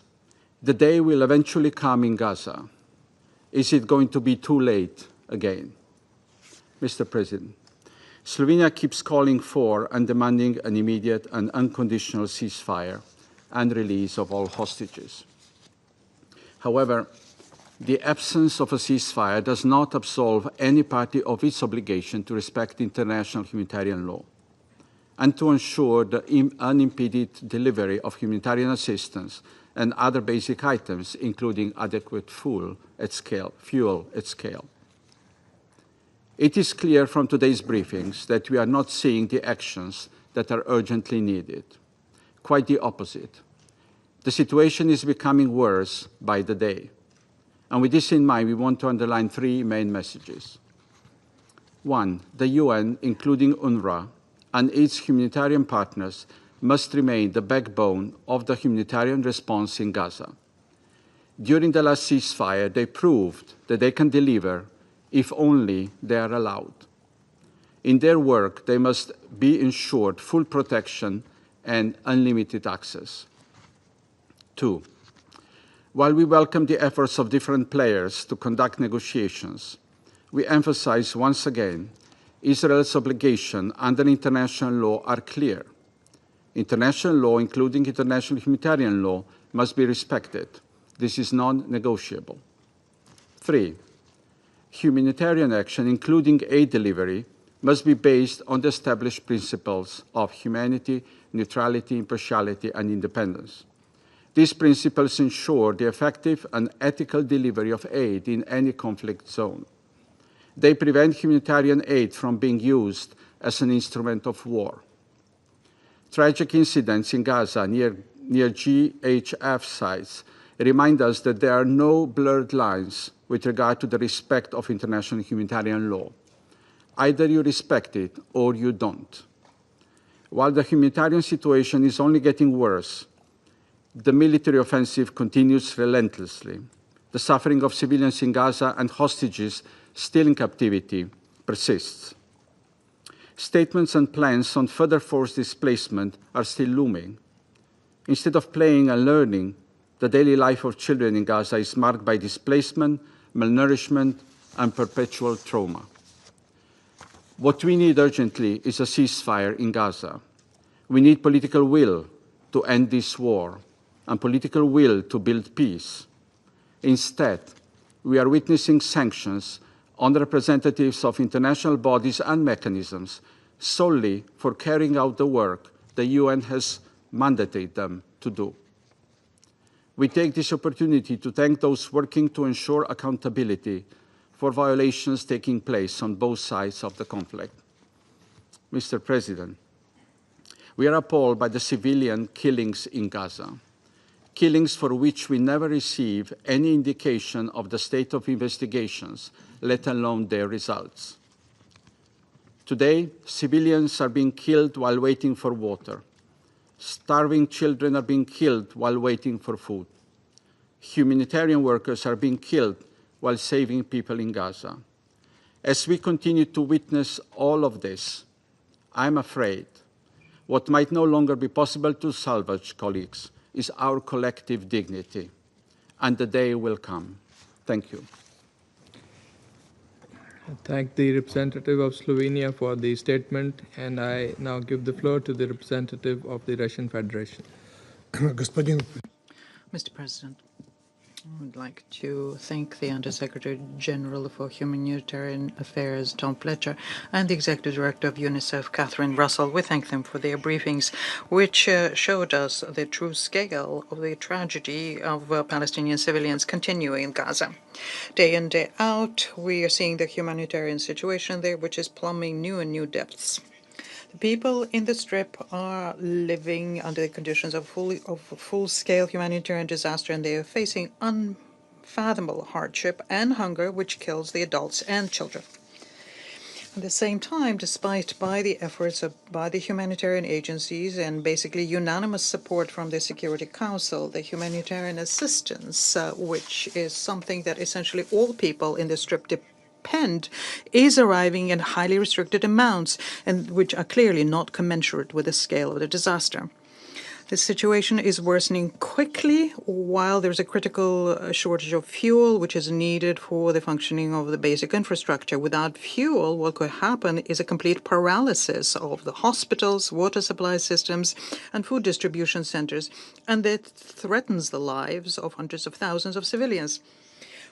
the day will eventually come in Gaza. Is it going to be too late again? Mr. President, Slovenia keeps calling for and demanding an immediate and unconditional ceasefire and release of all hostages. However, the absence of a ceasefire does not absolve any party of its obligation to respect international humanitarian law and to ensure the unimpeded delivery of humanitarian assistance and other basic items, including adequate fuel at scale. It is clear from today's briefings that we are not seeing the actions that are urgently needed. Quite the opposite. The situation is becoming worse by the day. And with this in mind, we want to underline three main messages. One, the UN, including UNRWA, and its humanitarian partners must remain the backbone of the humanitarian response in Gaza. During the last ceasefire, they proved that they can deliver if only they are allowed. In their work, they must be ensured full protection and unlimited access. Two, while we welcome the efforts of different players to conduct negotiations, we emphasize once again Israel's obligations under international law are clear. International law, including international humanitarian law, must be respected. This is non-negotiable. Three, humanitarian action, including aid delivery, must be based on the established principles of humanity, neutrality, impartiality, and independence. These principles ensure the effective and ethical delivery of aid in any conflict zone. They prevent humanitarian aid from being used as an instrument of war. Tragic incidents in Gaza near GHF sites remind us that there are no blurred lines with regard to the respect of international humanitarian law. Either you respect it or you don't. While the humanitarian situation is only getting worse, the military offensive continues relentlessly. The suffering of civilians in Gaza and hostages still in captivity persists. Statements and plans on further forced displacement are still looming. Instead of playing and learning, the daily life of children in Gaza is marked by displacement, malnourishment, and perpetual trauma. What we need urgently is a ceasefire in Gaza. We need political will to end this war and political will to build peace. Instead, we are witnessing sanctions on the representatives of international bodies and mechanisms solely for carrying out the work the UN has mandated them to do. We take this opportunity to thank those working to ensure accountability for violations taking place on both sides of the conflict. Mr. President, we are appalled by the civilian killings in Gaza, killings for which we never receive any indication of the state of investigations, let alone their results. Today, civilians are being killed while waiting for water. Starving children are being killed while waiting for food. Humanitarian workers are being killed while saving people in Gaza. As we continue to witness all of this, I'm afraid what might no longer be possible to salvage, colleagues, is our collective dignity. And the day will come. Thank you. I thank the representative of Slovenia for the statement, and I now give the floor to the representative of the Russian Federation. Господин Mr. President, I would like to thank the Undersecretary General for Humanitarian Affairs, Tom Fletcher, and the Executive Director of UNICEF, Catherine Russell. We thank them for their briefings, which showed us the true scale of the tragedy of Palestinian civilians continuing in Gaza. Day in, day out, we are seeing the humanitarian situation there, which is plumbing new and new depths. The people in the Strip are living under the conditions of full-scale humanitarian disaster, and they are facing unfathomable hardship and hunger, which kills the adults and children. At the same time, despite the efforts by the humanitarian agencies and basically unanimous support from the Security Council, the humanitarian assistance, which is something that essentially all people in the Strip depend, is arriving in highly restricted amounts, and which are clearly not commensurate with the scale of the disaster. The situation is worsening quickly while there's a critical shortage of fuel, which is needed for the functioning of the basic infrastructure. Without fuel, what could happen is a complete paralysis of the hospitals, water supply systems, and food distribution centers, and that threatens the lives of hundreds of thousands of civilians.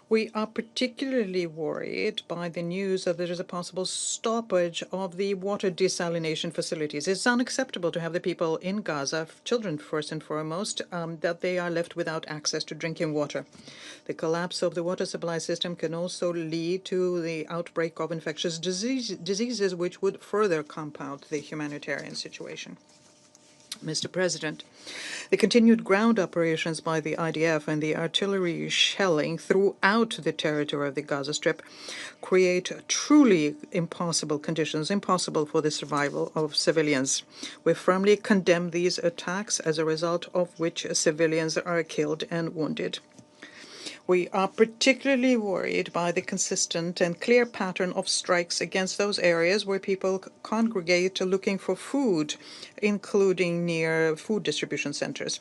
We are particularly worried by the news that there is a possible stoppage of the water desalination facilities. It's unacceptable to have the people in Gaza, children first and foremost, that they are left without access to drinking water. The collapse of the water supply system can also lead to the outbreak of infectious diseases, which would further compound the humanitarian situation. Mr. President, the continued ground operations by the IDF and the artillery shelling throughout the territory of the Gaza Strip create truly impossible conditions, impossible for the survival of civilians. We firmly condemn these attacks, as a result of which civilians are killed and wounded. We are particularly worried by the consistent and clear pattern of strikes against those areas where people congregate looking for food, including near food distribution centers.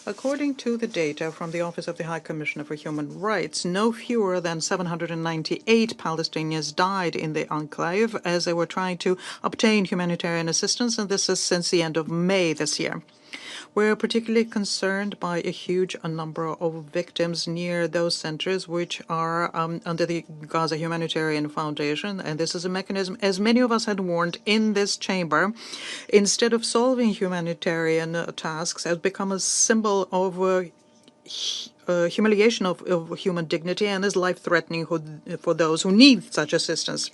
According to the data from the Office of the High Commissioner for Human Rights, no fewer than 798 Palestinians died in the enclave as they were trying to obtain humanitarian assistance, and this is since the end of May this year. We're particularly concerned by a huge number of victims near those centers which are under the Gaza Humanitarian Foundation, and this is a mechanism, as many of us had warned in this chamber, instead of solving humanitarian tasks, has become a symbol of humiliation of human dignity and is life-threatening for those who need such assistance.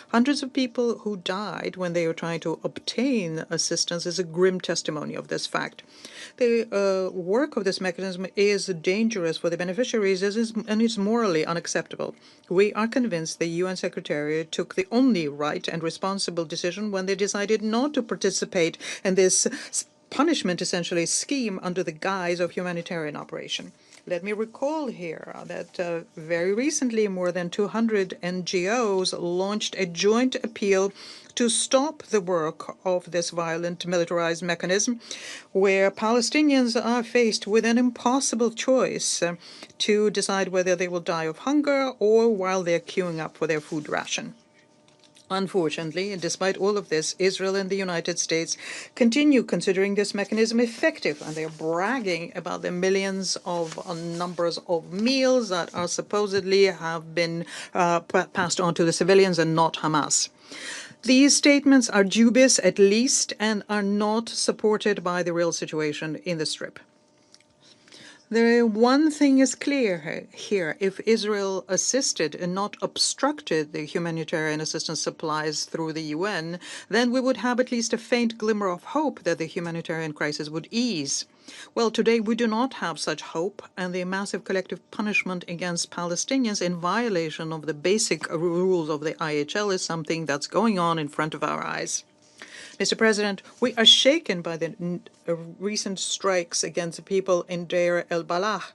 Hundreds of people who died when they were trying to obtain assistance is a grim testimony of this fact. The work of this mechanism is dangerous for the beneficiaries and is morally unacceptable. We are convinced the UN Secretariat took the only right and responsible decision when they decided not to participate in this punishment, essentially, scheme under the guise of humanitarian operation. Let me recall here that very recently more than 200 NGOs launched a joint appeal to stop the work of this violent militarized mechanism, where Palestinians are faced with an impossible choice to decide whether they will die of hunger or while they're queuing up for their food ration. Unfortunately, despite all of this, Israel and the United States continue considering this mechanism effective, and they're bragging about the millions of numbers of meals that are supposedly have been passed on to the civilians and not Hamas. These statements are dubious at least and are not supported by the real situation in the Strip. One thing is clear here. If Israel assisted and not obstructed the humanitarian assistance supplies through the UN, then we would have at least a faint glimmer of hope that the humanitarian crisis would ease. Well, today we do not have such hope, and the massive collective punishment against Palestinians in violation of the basic rules of the IHL is something that's going on in front of our eyes. Mr. President, we are shaken by the recent strikes against the people in Deir el-Balah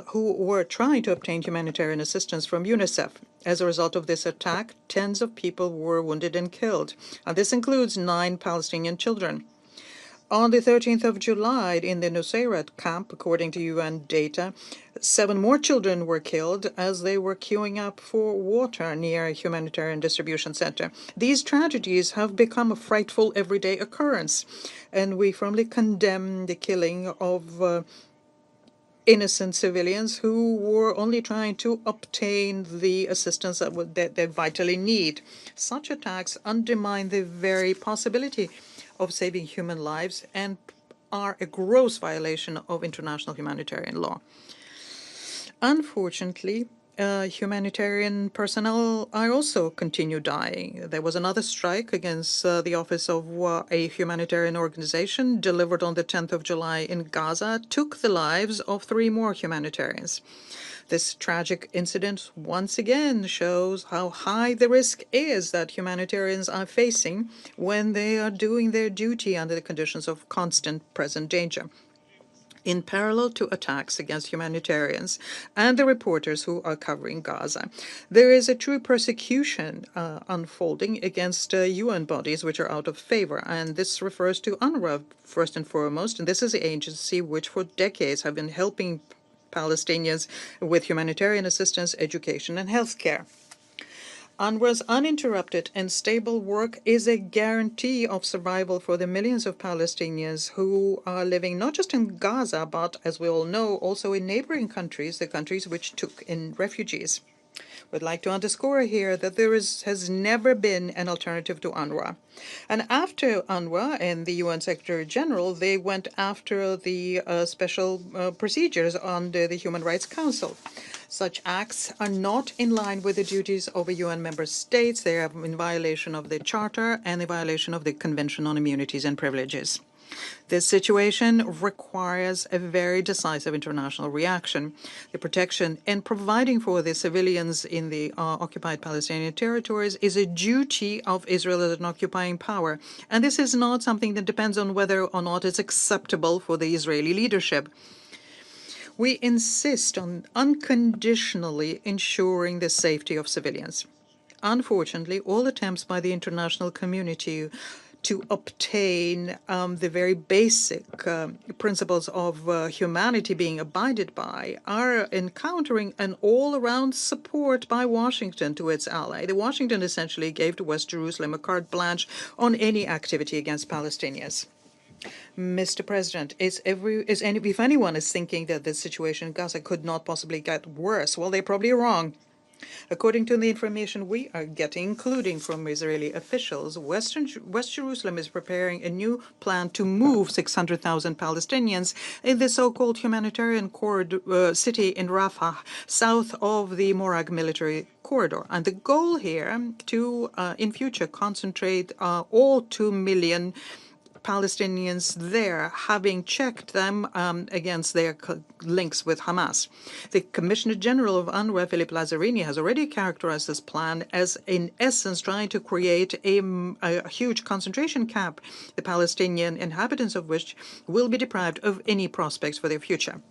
who were trying to obtain humanitarian assistance from UNICEF. As a result of this attack, tens of people were wounded and killed, and this includes 9 Palestinian children. On the 13th of July, in the Nusayrat camp, according to UN data, 7 more children were killed as they were queuing up for water near a humanitarian distribution center. These tragedies have become a frightful everyday occurrence, and we firmly condemn the killing of innocent civilians who were only trying to obtain the assistance that they vitally need. Such attacks undermine the very possibility of saving human lives and are a gross violation of international humanitarian law. Unfortunately, humanitarian personnel are also continue dying. There was another strike against the office of a humanitarian organization delivered on the 10th of July in Gaza, took the lives of 3 more humanitarians. This tragic incident once again shows how high the risk is that humanitarians are facing when they are doing their duty under the conditions of constant present danger. In parallel to attacks against humanitarians and the reporters who are covering Gaza, there is a true persecution unfolding against UN bodies which are out of favor, and this refers to UNRWA first and foremost, and this is the agency which for decades have been helping Palestinians with humanitarian assistance, education, and health care. UNRWA's uninterrupted and stable work is a guarantee of survival for the millions of Palestinians who are living not just in Gaza, but, as we all know, also in neighboring countries, the countries which took in refugees. Would like to underscore here that there has never been an alternative to UNRWA. And after UNRWA and the UN Secretary General, they went after the special procedures under the Human Rights Council. Such acts are not in line with the duties of a UN member states. They are in violation of the Charter and in violation of the Convention on Immunities and Privileges. This situation requires a very decisive international reaction. The protection and providing for the civilians in the occupied Palestinian territories is a duty of Israel as an occupying power. And this is not something that depends on whether or not it's acceptable for the Israeli leadership. We insist on unconditionally ensuring the safety of civilians. Unfortunately, all attempts by the international community to obtain the very basic principles of humanity being abided by are encountering an all-around support by Washington to its ally. Washington essentially gave to West Jerusalem a carte blanche on any activity against Palestinians. Mr. President, if anyone is thinking that the situation in Gaza could not possibly get worse, well, they're probably wrong. According to the information we are getting, including from Israeli officials, West Jerusalem is preparing a new plan to move 600,000 Palestinians in the so-called humanitarian corridor, city in Rafah, south of the Morag military corridor. And the goal here to, in future, concentrate all 2 million Palestinians there, having checked them against their links with Hamas. The Commissioner General of UNRWA, Philip Lazzarini, has already characterized this plan as, in essence, trying to create a huge concentration camp, the Palestinian inhabitants of which will be deprived of any prospects for their future.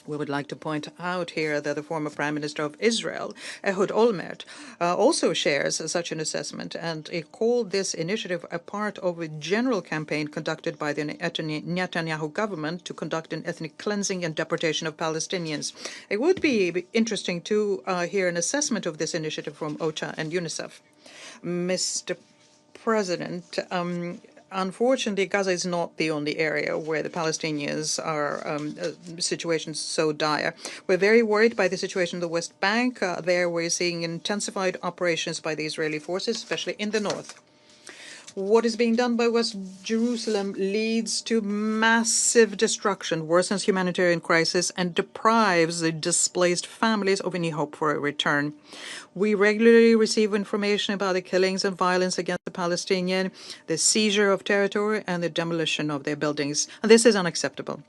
We would like to point out here that the former Prime Minister of Israel, Ehud Olmert, also shares such an assessment, and he called this initiative a part of a general campaign conducted by the Netanyahu government to conduct an ethnic cleansing and deportation of Palestinians. It would be interesting to hear an assessment of this initiative from OCHA and UNICEF. Mr. President, unfortunately, Gaza is not the only area where the Palestinians are situations so dire. We're very worried by the situation in the West Bank. There we're seeing intensified operations by the Israeli forces, especially in the north. What is being done by West Jerusalem leads to massive destruction, worsens humanitarian crisis, and deprives the displaced families of any hope for a return. We regularly receive information about the killings and violence against the Palestinian, the seizure of territory, and the demolition of their buildings. And this is unacceptable.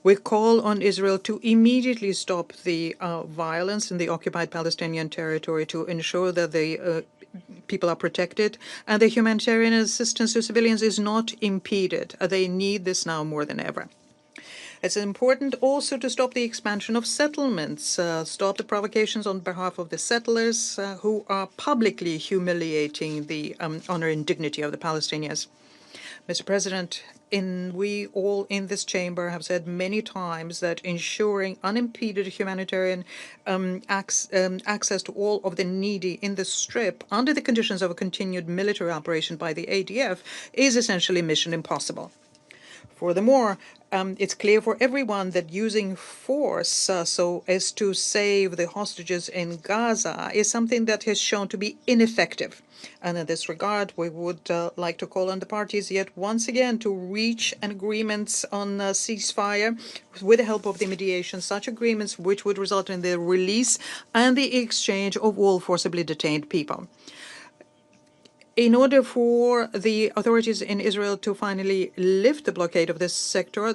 We call on Israel to immediately stop the violence in the occupied Palestinian territory to ensure that the people are protected and the humanitarian assistance to civilians is not impeded. They need this now more than ever. It's important also to stop the expansion of settlements, stop the provocations on behalf of the settlers who are publicly humiliating the honor and dignity of the Palestinians. Mr. President, we all in this chamber have said many times that ensuring unimpeded humanitarian access to all of the needy in the Strip under the conditions of a continued military operation by the ADF is essentially mission impossible. Furthermore, it's clear for everyone that using force so as to save the hostages in Gaza is something that has shown to be ineffective. And in this regard, we would like to call on the parties yet once again to reach an agreement on ceasefire with the help of the mediation, such agreements which would result in the release and the exchange of all forcibly detained people. In order for the authorities in Israel to finally lift the blockade of this sector,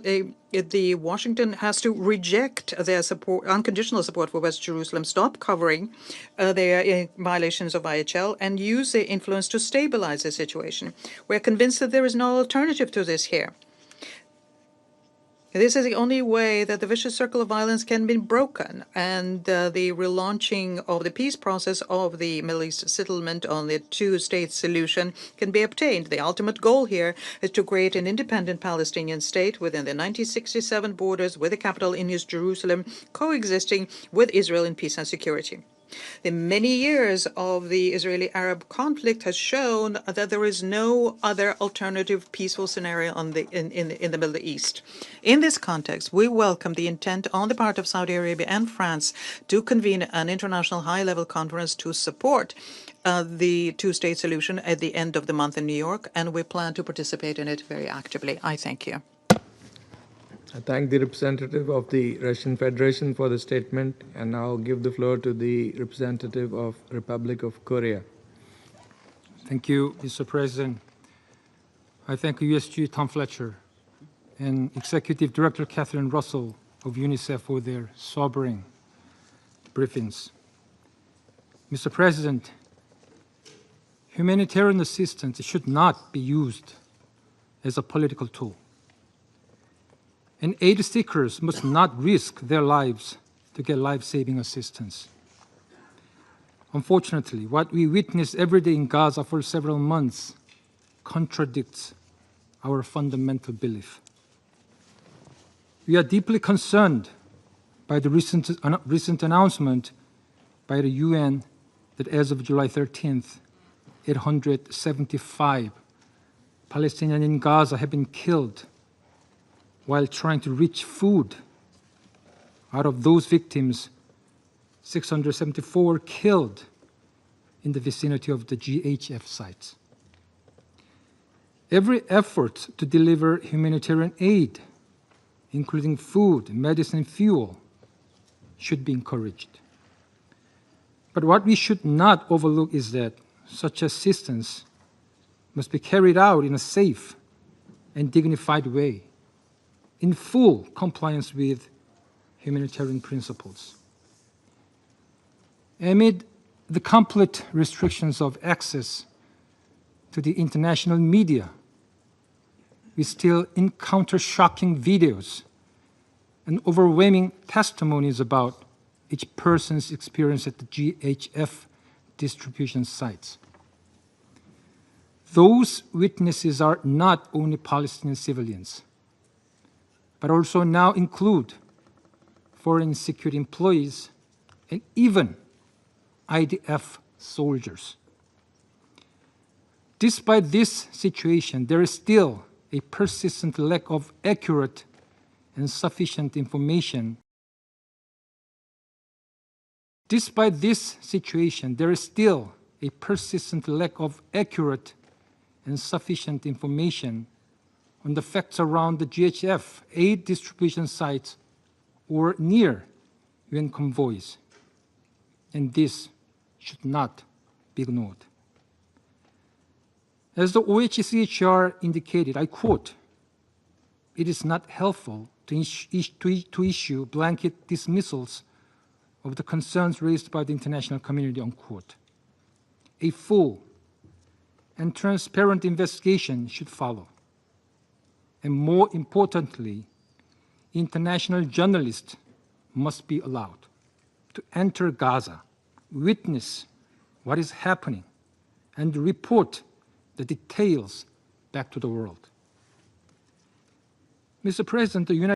Washington has to reject their unconditional support for West Jerusalem, stop covering their violations of IHL, and use their influence to stabilize the situation. We're convinced that there is no alternative to this here. This is the only way that the vicious circle of violence can be broken, and the relaunching of the peace process of the Middle East settlement on the two-state solution can be obtained. The ultimate goal here is to create an independent Palestinian state within the 1967 borders with the capital in East Jerusalem, coexisting with Israel in peace and security. The many years of the Israeli-Arab conflict has shown that there is no other alternative peaceful scenario in the Middle East. In this context, we welcome the intent on the part of Saudi Arabia and France to convene an international high-level conference to support the two-state solution at the end of the month in New York, and we plan to participate in it very actively. I thank you. I thank the representative of the Russian Federation for the statement, and now give the floor to the representative of Republic of Korea. Thank you, Mr. President. I thank USG Tom Fletcher and Executive Director Catherine Russell of UNICEF for their sobering briefings. Mr. President, humanitarian assistance should not be used as a political tool. And aid seekers must not risk their lives to get life-saving assistance. Unfortunately, what we witness every day in Gaza for several months contradicts our fundamental belief. We are deeply concerned by the recent announcement by the UN that as of July 13th, 875 Palestinians in Gaza have been killed while trying to reach food. Out of those victims, 674 killed in the vicinity of the GHF sites. Every effort to deliver humanitarian aid, including food, medicine, and fuel, should be encouraged. But what we should not overlook is that such assistance must be carried out in a safe and dignified way, in full compliance with humanitarian principles. Amid the complete restrictions of access to the international media, we still encounter shocking videos and overwhelming testimonies about each person's experience at the GHF distribution sites. Those witnesses are not only Palestinian civilians, but also now include foreign security employees and even IDF soldiers. Despite this situation, there is still a persistent lack of accurate and sufficient information. Despite this situation, there is still a persistent lack of accurate and sufficient information on the facts around the GHF aid distribution sites or near UN convoys, and this should not be ignored. As the OHCHR indicated, I quote, "It is not helpful to issue blanket dismissals of the concerns raised by the international community," unquote. A full and transparent investigation should follow. And more importantly, international journalists must be allowed to enter Gaza, witness what is happening, and report the details back to the world. Mr. President, the United